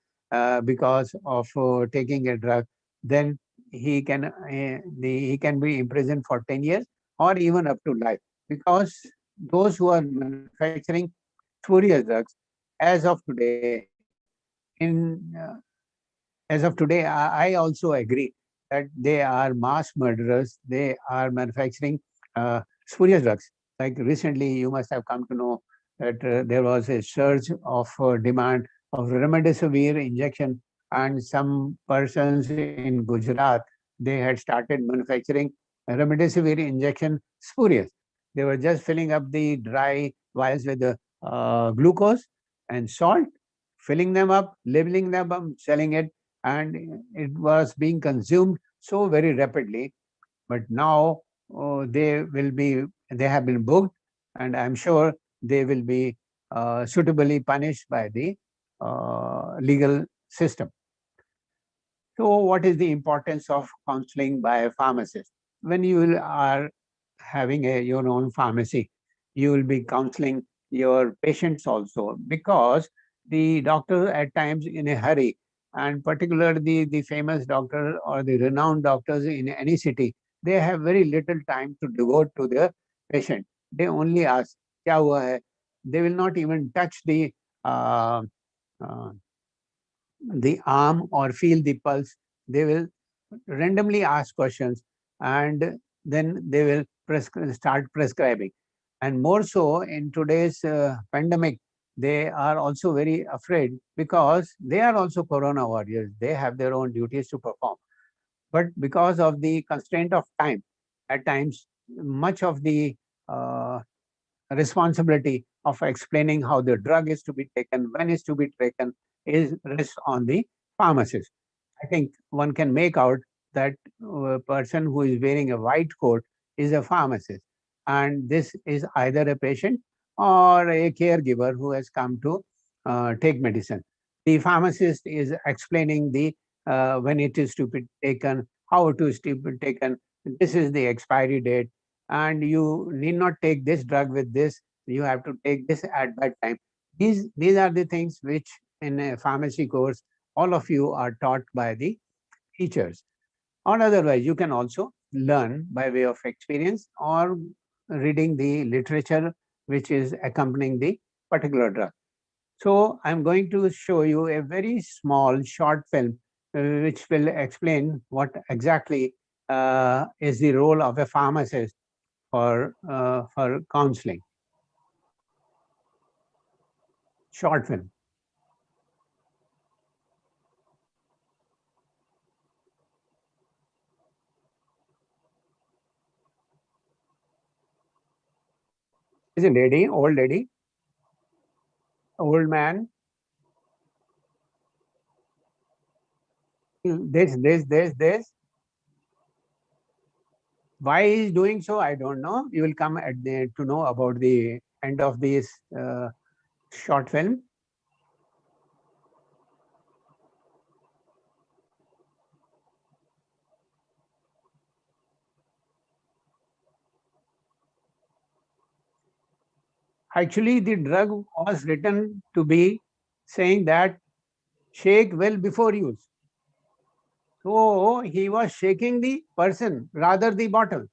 because of taking a drug. Then he can be imprisoned for 10 years or even up to life, because those who are manufacturing spurious drugs as of today I also agree that they are mass murderers. They are manufacturing spurious drugs. Like recently, you must have come to know that there was a surge of demand of remdesivir injection, and some persons in Gujarat, they had started manufacturing remdesivir injection spurious. They were just filling up the dry vials with glucose and salt, filling them up, labeling them up, selling it, and it was being consumed so very rapidly. But now they have been booked and I'm sure they will be suitably punished by the legal system. So what is the importance of counseling by a pharmacist? When you are having your own pharmacy, you will be counseling your patients also, because the doctor at times in a hurry, and particularly the famous doctor or the renowned doctors in any city, they have very little time to devote to their patient. They only ask, "Kya hua hai?" They will not even touch uh, uh, the arm or feel the pulse. They will randomly ask questions, and then they will start prescribing. And more so in today's pandemic, they are also very afraid, because they are also corona warriors. They have their own duties to perform. But because of the constraint of time, at times, much of the uh, responsibility of explaining how the drug is to be taken, when is to be taken, is rests on the pharmacist. I think one can make out that a person who is wearing a white coat is a pharmacist, and this is either a patient or a caregiver who has come to take medicine. The pharmacist is explaining the when it is to be taken, how it is to be taken. This is the expiry date, and you need not take this drug with this. You have to take this at that time. These are the things which in a pharmacy course all of you are taught by the teachers. Or otherwise, you can also learn by way of experience or reading the literature which is accompanying the particular drug. So I'm going to show you a very small short film which will explain what exactly is the role of a pharmacist for counseling. Short film. Is a lady, old man. This. Why he is doing so, I don't know. You will come at to know about the end of this short film. Actually, the drug was written to be saying that shake well before use. So he was shaking the person, rather the bottle.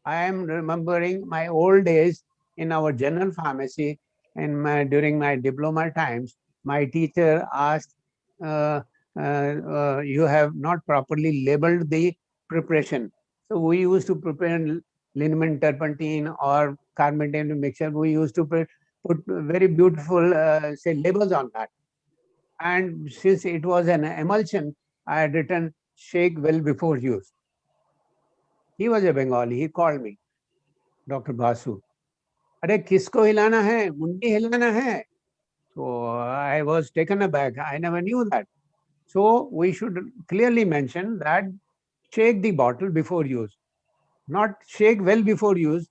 I am remembering my old days in our general pharmacy, and during my diploma times, my teacher asked, uh, you have not properly labeled the preparation. So we used to prepare liniment turpentine or carbamazepine mixture. We used to put very beautiful say labels on that. And since it was an emulsion, I had written shake well before use. He was a Bengali. He called me, Dr. Basu. अरे किसको हिलाना है, मुंडी हिलाना है. So I was taken aback. I never knew that. So we should clearly mention that shake the bottle before use, not shake well before use.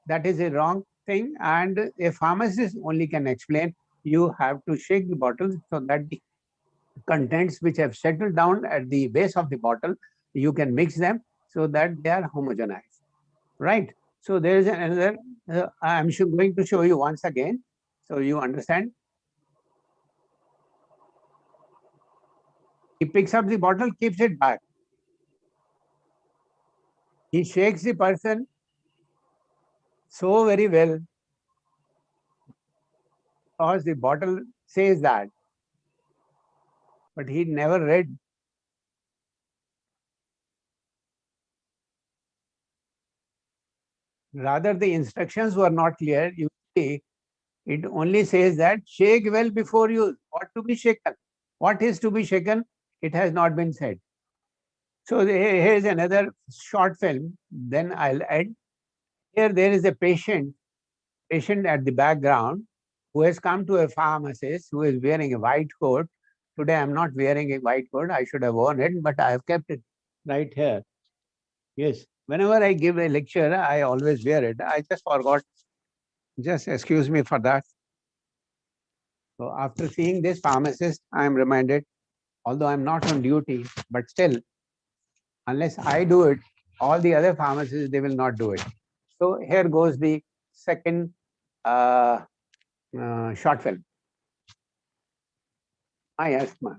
That is a wrong thing, and a pharmacist only can explain. You have to shake the bottle so that the contents which have settled down at the base of the bottle, you can mix them so that they are homogenized, right? So there is another, I'm going to show you once again, so you understand. He picks up the bottle, keeps it back. He shakes the person so very well, because the bottle says that, but he never read. Rather, the instructions were not clear. You see, it only says that shake well before use. What to be shaken? What is to be shaken? It has not been said. So here's another short film. Then I'll add. Here there is a patient at the background who has come to a pharmacist who is wearing a white coat. Today I'm not wearing a white coat. I should have worn it, but I have kept it right here. Yes. Whenever I give a lecture, I always wear it. I just forgot Just excuse me for that. So after seeing this pharmacist, I am reminded, although I'm not on duty, but still, unless I do it, all the other pharmacists, they will not do it. So here goes the second short film. My asthma.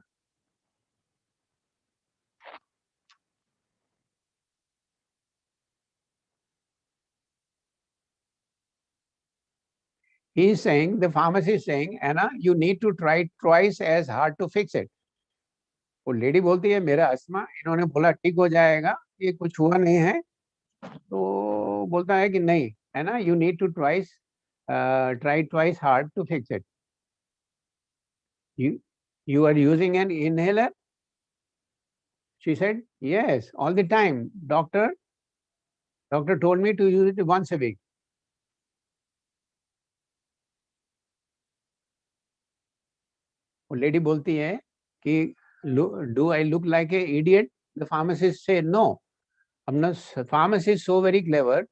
He is saying, the pharmacist is saying, Anna, you need to try twice as hard to fix it. वो lady बोलती है मेरा asthma, इन्होंने बोला ठीक हो जाएगा, ये कुछ हुआ नहीं है, तो बोलता है कि नहीं, है ना, you need to try twice hard to fix it. You are using an inhaler? She said, yes, all the time. Doctor told me to use it once a week. वो लेडी बोलती है कि do I look like an idiot? The pharmacist said no. The pharmacist is so very clever.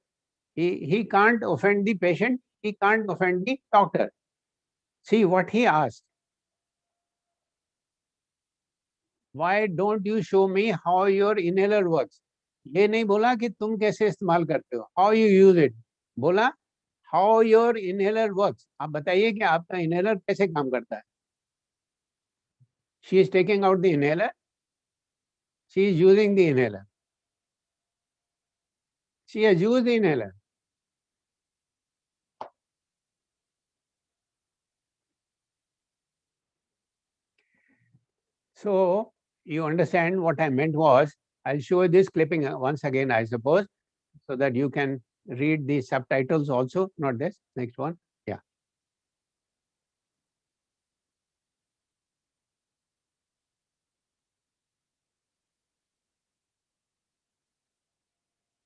He can't offend the patient. He can't offend the doctor. See what he asked. Why don't you show me how your inhaler works? ये नहीं बोला कि तुम कैसे इस्तेमाल करते हो. How you use it? बोला how your inhaler works. आप बताइए कि आपका inhaler कैसे काम करता है. She is taking out the inhaler. She is using the inhaler. She has used the inhaler. So you understand what I meant was, I'll show you this clipping once again, I suppose, so that you can read the subtitles also, not this, next one. Yeah.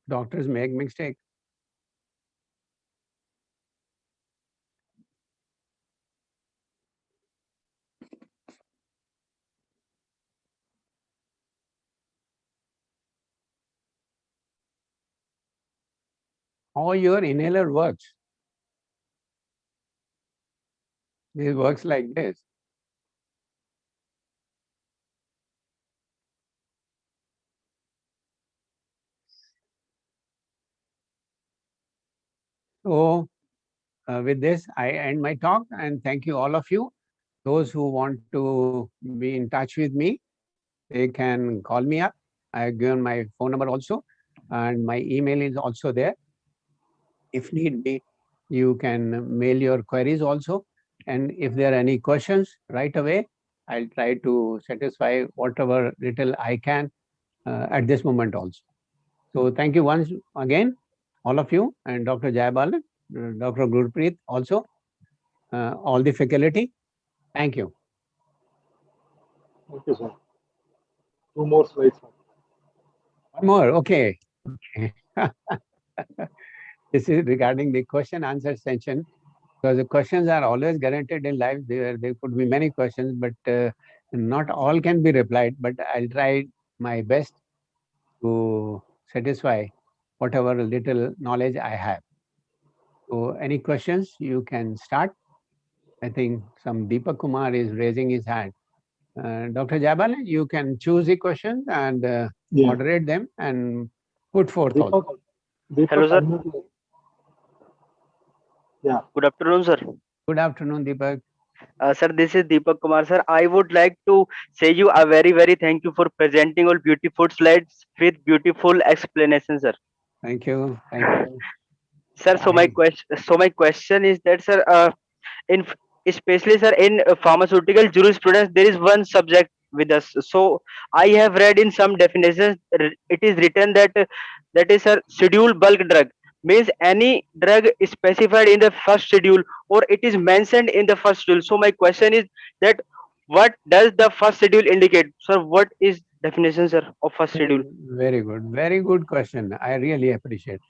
Doctors make mistake. How your inhaler works. It works like this. So with this, I end my talk and thank you all of you. Those who want to be in touch with me, they can call me up. I have given my phone number also, and my email is also there. If need be, you can mail your queries also. And if there are any questions right away, I'll try to satisfy whatever little I can at this moment also. So thank you once again, all of you, and Dr. Jayabalan, Dr. Gurpreet also, all the faculty. Thank you. Thank you, sir. 2 more slides, sir. One more, okay. This is regarding the question answer session, because the questions are always guaranteed in life. There could be many questions, but not all can be replied, but I'll try my best to satisfy whatever little knowledge I have. So any questions, you can start. I think some Deepak Kumar is raising his hand. Dr. Jayabalan, you can choose the questions and moderate them and put forth. Deepak, Hello, sir. unmute. Yeah. Good afternoon, sir. Good afternoon, Deepak. Sir, this is Deepak Kumar, sir. I would like to say you a very, very thank you for presenting all beautiful slides with beautiful explanation, sir. Thank you. Thank you. Sir, so my question is that, sir, especially, sir, in pharmaceutical jurisprudence, there is one subject with us. So I have read in some definitions, it is written that that is, sir, schedule bulk drug means any drug specified in the first schedule or it is mentioned in the first schedule. So my question is that what does the first schedule indicate? Sir, what is definition, sir, of first schedule? Very good question. I really appreciate.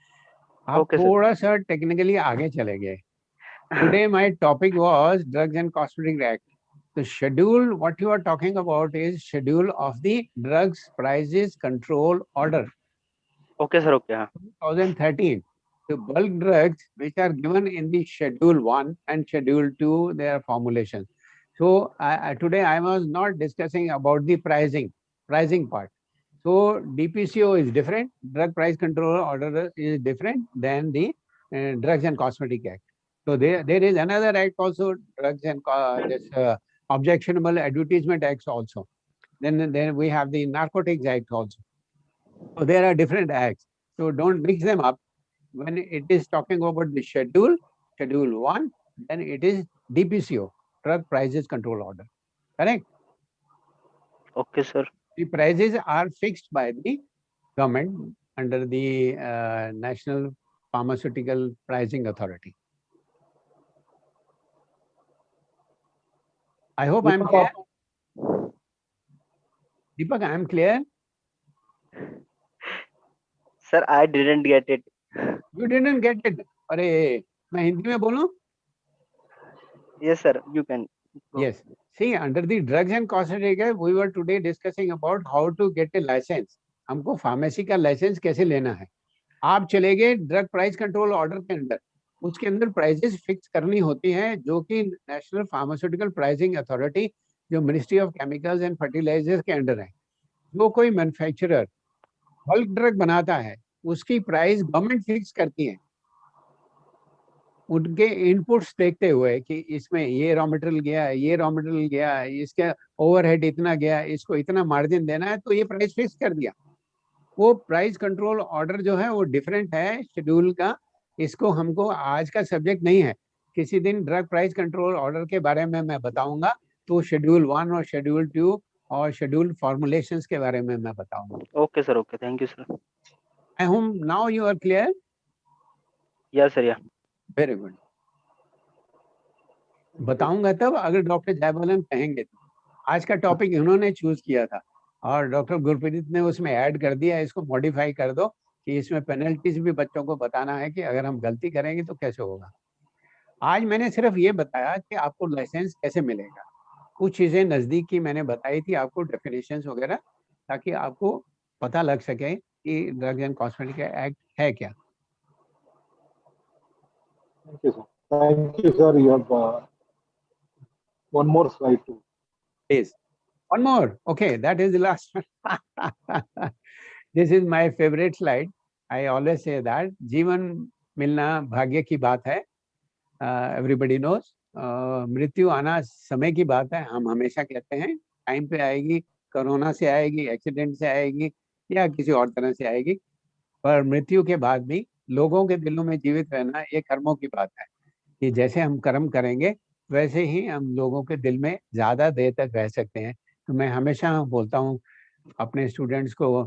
आप Okay, sir. थोड़ा सा technically आगे चले गए. Today my topic was Drugs and Cosmetic Act. The schedule, what you are talking about is schedule of the Drugs Prices Control Order. Okay, sir. Okay. 2013. the bulk drugs which are given in the Schedule 1 and Schedule 2, their formulations. So today I was not discussing about the pricing part. So DPCO is different, Drug Price Control Order is different than the Drugs and Cosmetic Act. So there is another act also, Drugs and this Objectionable Advertisement Acts also. Then we have the Narcotics Act also. So there are different acts. So don't mix them up. When it is talking about the Schedule 1, then it is DPCO, Drug Prices Control Order. Correct? Okay, sir. The prices are fixed by the government under the National Pharmaceutical Pricing Authority. I hope I am clear. Deepak, I am clear. Sir, I didn't get it. You didn't get it. अरे मैं हिंदी में बोलूं? Yes, sir. You can. Yes. See, under the Drugs and Cosmetic Act, we were today discussing about how to get a license. हमको pharmacy का licence कैसे लेना है. आप चले गए ड्रग प्राइस कंट्रोल ऑर्डर के अंदर, उसके अंदर प्राइसेस फिक्स करनी होती हैं, जो कि नेशनल फार्मास्यूटिकल प्राइसिंग अथॉरिटी, जो ministry of chemicals and fertilisers के अंडर है. जो कोई मैन्युफैक्चरर बल्क ड्रग बनाता है, उसकी प्राइस गवर्नमेंट फिक्स करती है, उनके इनपुट्स देखते हुए कि इसमें ये रॉ मटेरियल गया, ये रॉ मटेरियल गया, इसका ओवरहेड इतना गया, इसको इतना मार्जिन देना है, तो ये प्राइस फिक्स कर दिया. वो प्राइस कंट्रोल ऑर्डर जो है वो डिफरेंट है शेड्यूल का. इसको हमको आज का सब्जेक्ट नहीं है. किसी दिन ड्रग प्राइस कंट्रोल ऑर्डर के बारे में मैं बताऊंगा, तो शेड्यूल 1 और शेड्यूल 2 और शेड्यूल फॉर्मुलेशंस के बारे में मैं बताऊंगा. Okay, sir. Okay. Thank you, sir. I hope now you are clear. Yes, sir. Yeah. Very good. बताऊंगा तब अगर डॉक्टर जयबालन कहेंगे तो. आज का टॉपिक इन्होंने चूज किया था और डॉक्टर गुरप्रीत ने उसमें ऐड कर दिया, इसको मॉडिफाई कर दो कि इसमें पेनल्टीज भी बच्चों को बताना है कि अगर हम गलती करेंगे तो कैसे होगा. आज मैंने सिर्फ ये बताया कि आपको लाइसेंस कैसे मिलेगा. कुछ चीजें नजदीक की मैंने बताई थी आपको, डेफिनेशंस वगैरह, ताकि आपको पता लग सके कि ड्रग्स एंड कॉस्मेटिक एक्ट है क्या. Thank you, sir. Thank you, sir. You have one more slide too. Please. One more. Okay, that is the last one. This is my favorite slide. I always say that जीवन मिलना भाग्य की बात है. Everybody knows. मृत्यु आना समय की बात है. हम हमेशा कहते हैं टाइम पे आएगी, कोरोना से आएगी, एक्सीडेंट से आएगी या किसी और तरह से आएगी, पर मृत्यु के बाद भी लोगों के दिलों में जीवित रहना ये कर्मों की बात है कि जैसे हम कर्म करेंगे वैसे ही हम लोगों के दिल में ज्यादा देर तक रह सकते हैं. तो मैं हमेशा बोलता हूँ अपने स्टूडेंट्स को,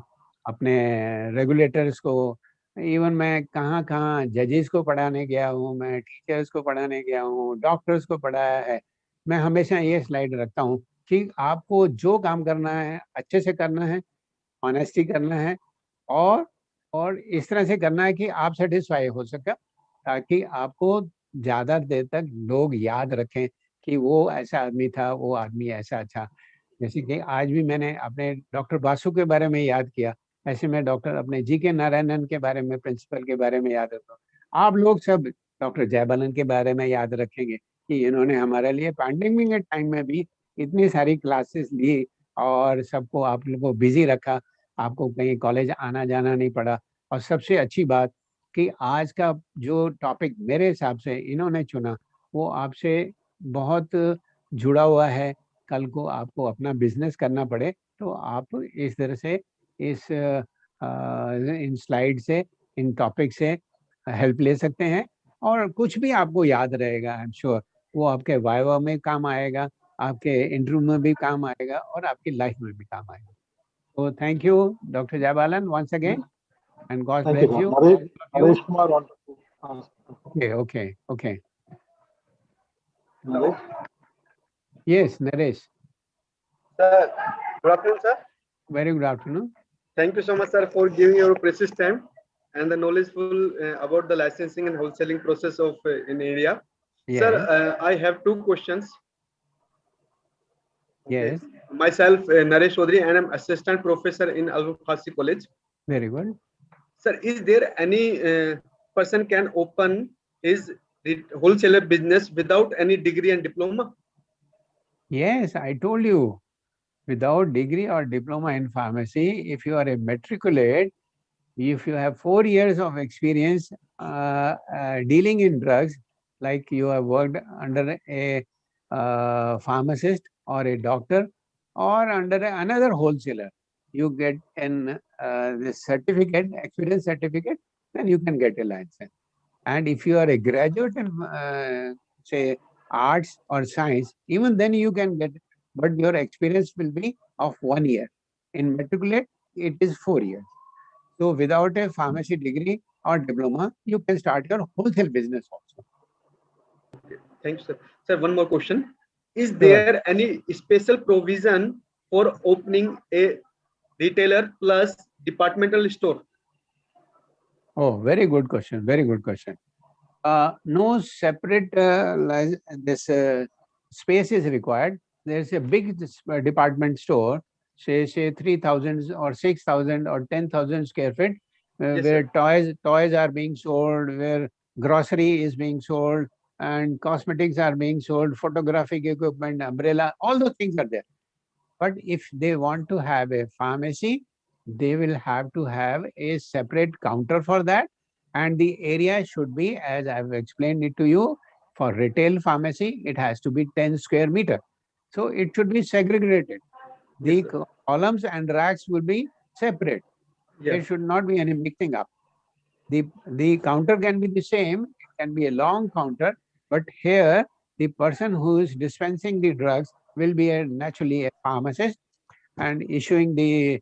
अपने रेगुलेटर्स को, इवन मैं कहाँ जजेस को पढ़ाने गया हूँ, मैं टीचर्स को पढ़ाने गया हूँ, डॉक्टर्स को पढ़ाया है, मैं हमेशा ये स्लाइड रखता हूँ कि आपको जो काम करना है अच्छे से करना है, ऑनेस्टी करना है और इस तरह से करना है कि आप सेटिस्फाई हो सके, ताकि आपको ज्यादा देर तक लोग याद रखें कि वो ऐसा आदमी था, वो आदमी ऐसा अच्छा. जैसे कि आज भी मैंने अपने डॉक्टर बासु के बारे में याद किया, ऐसे मैं डॉक्टर अपने जी.के. नारायणन के बारे में, प्रिंसिपल के बारे में याद रखता हूँ. आप लोग सब डॉक्टर जयबालन के बारे में याद रखेंगे कि इन्होंने हमारे लिए पैंडेमिक के टाइम में भी इतनी सारी क्लासेस ली और सबको आप लोगों को बिजी रखा, आपको कहीं कॉलेज आना जाना नहीं पड़ा. और सबसे अच्छी बात कि आज का जो टॉपिक मेरे हिसाब से इन्होंने चुना वो आपसे बहुत जुड़ा हुआ है. कल को आपको अपना बिजनेस करना पड़े तो आप इस तरह से इन स्लाइड से, इन टॉपिक से हेल्प ले सकते हैं और कुछ भी आपको याद रहेगा. आई एम श्योर वो आपके वाइवा में काम आएगा, आपके इंटरव्यू में भी काम आएगा और आपकी लाइफ में भी काम आएगा. तो thank you doctor Jayabalan once again and God Thank bless you, you. sir. Naresh Kumar wanted to ask. Okay. Naresh? Yes, Naresh. Sir, good afternoon, sir. Very good afternoon. Thank you so much, sir, for giving your precious time and the knowledgeful about the licensing and wholesaling process of in India. Yes. Sir, I have two questions. Yes. Myself, Naresh Chaudhary, and I'm assistant professor in Albert Farsi College. Very good. Sir, is there any person can open his wholesaler business without any degree and diploma? Yes, I told you, without degree or diploma in pharmacy, if you are a matriculate, if you have 4 years of experience dealing in drugs, like you have worked under a pharmacist or a doctor or under another wholesaler, you get an this certificate, experience certificate, then you can get a license. And if you are a graduate in say arts or science, even then you can get, but your experience will be of 1 year. In matriculate, it is 4 years. So without a pharmacy degree or diploma, you can start your wholesale business also. Thank you, sir. Sir, one more question. Is Sure. there any special provision for opening a retailer plus departmental store? Oh, very good question. Very good question. No separate this space is required. There's a big department store, say 3,000 or 6,000 or 10,000 square feet, Yes, where sir. toys are being sold, where grocery is being sold, and cosmetics are being sold, photographic equipment, umbrella, all those things are there. But if they want to have a pharmacy, they will have to have a separate counter for that. And the area should be, as I've explained it to you, for retail pharmacy, it has to be 10 square meter. So it should be segregated. The Yes, sir. columns and racks will be separate. There Yes. should not be any mixing up. The counter can be the same, it can be a long counter, but here the person who is dispensing the drugs will be naturally a pharmacist and issuing the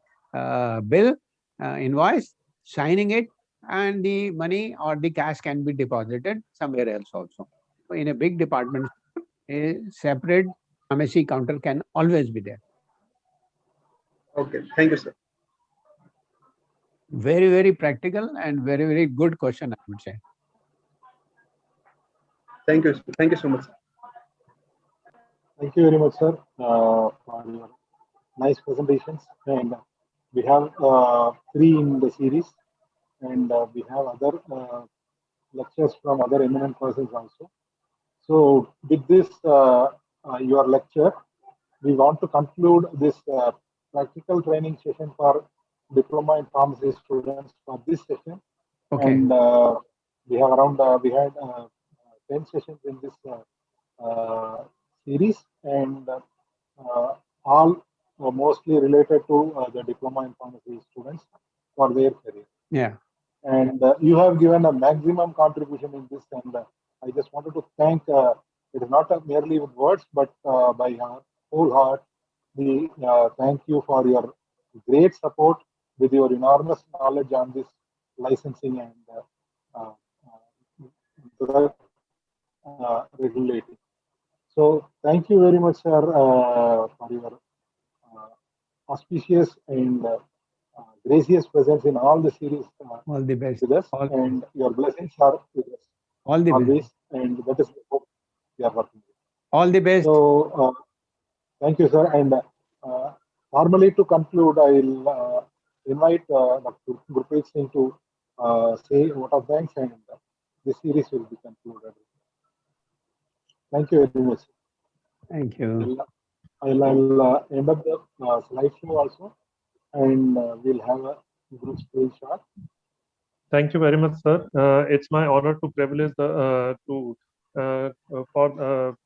bill, invoice, signing it, and the money or the cash can be deposited somewhere else also. So in a big department, a separate pharmacy counter can always be there. Okay. Thank you, sir. Very, very practical and very, very good question, I would say. Thank you. Thank you so much, sir. Thank you very much, sir, for your nice presentations. And we have three in the series, and we have other lectures from other eminent persons also. So, with this, your lecture, we want to conclude this practical training session for diploma in pharmacy students for this session. Okay. And we have around we had 10 sessions in this series, and all mostly related to the diploma in pharmacy students for their career. Yeah. And you have given a maximum contribution in this, and I just wanted to thank. It is not merely with words, but by our whole heart. We thank you for your great support with your enormous knowledge on this licensing and drug regulating. So thank you very much, sir, for your auspicious and gracious presence in all the series All the best. with us, All, and your blessings are with us all the always, best. and that is the hope we are working with. All the best. So thank you, sir. And formally to conclude, I will invite Dr. Gurpreet Singh to say a vote of thanks, and this series will be concluded. Thank you very much. Thank you. I'll end up the slideshow also, and we'll have a group screenshot. Thank you very much, sir. It's my honor to privilege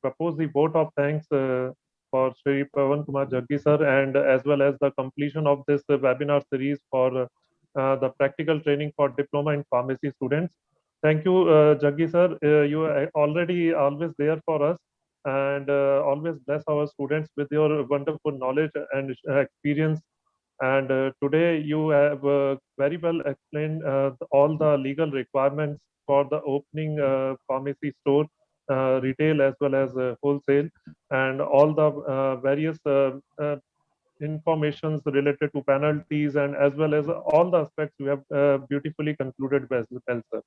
propose the vote of thanks for Sri Pawan Kumar Jaggi sir, and as well as the completion of this webinar series for the practical training for diploma in pharmacy students. Thank you, Jaggi sir. You are already always there for us, and always bless our students with your wonderful knowledge and experience. And today you have very well explained all the legal requirements for the opening pharmacy store, retail as well as wholesale, and all the various informations related to penalties, and as well as all the aspects you have beautifully concluded as well, sir.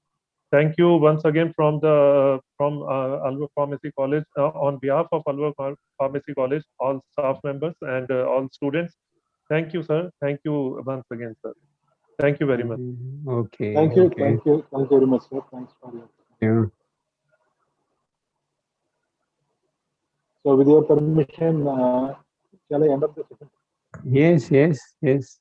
Thank you once again from Alva Pharmacy College, on behalf of Alva Pharmacy College, all staff members and all students. Thank you, sir. Thank you once again, sir. Thank you very much. Okay. Thank you. Okay. Thank you. Thank you very much, sir. Thanks for your. Yeah. So with your permission, shall I end up the session? Yes, yes, yes.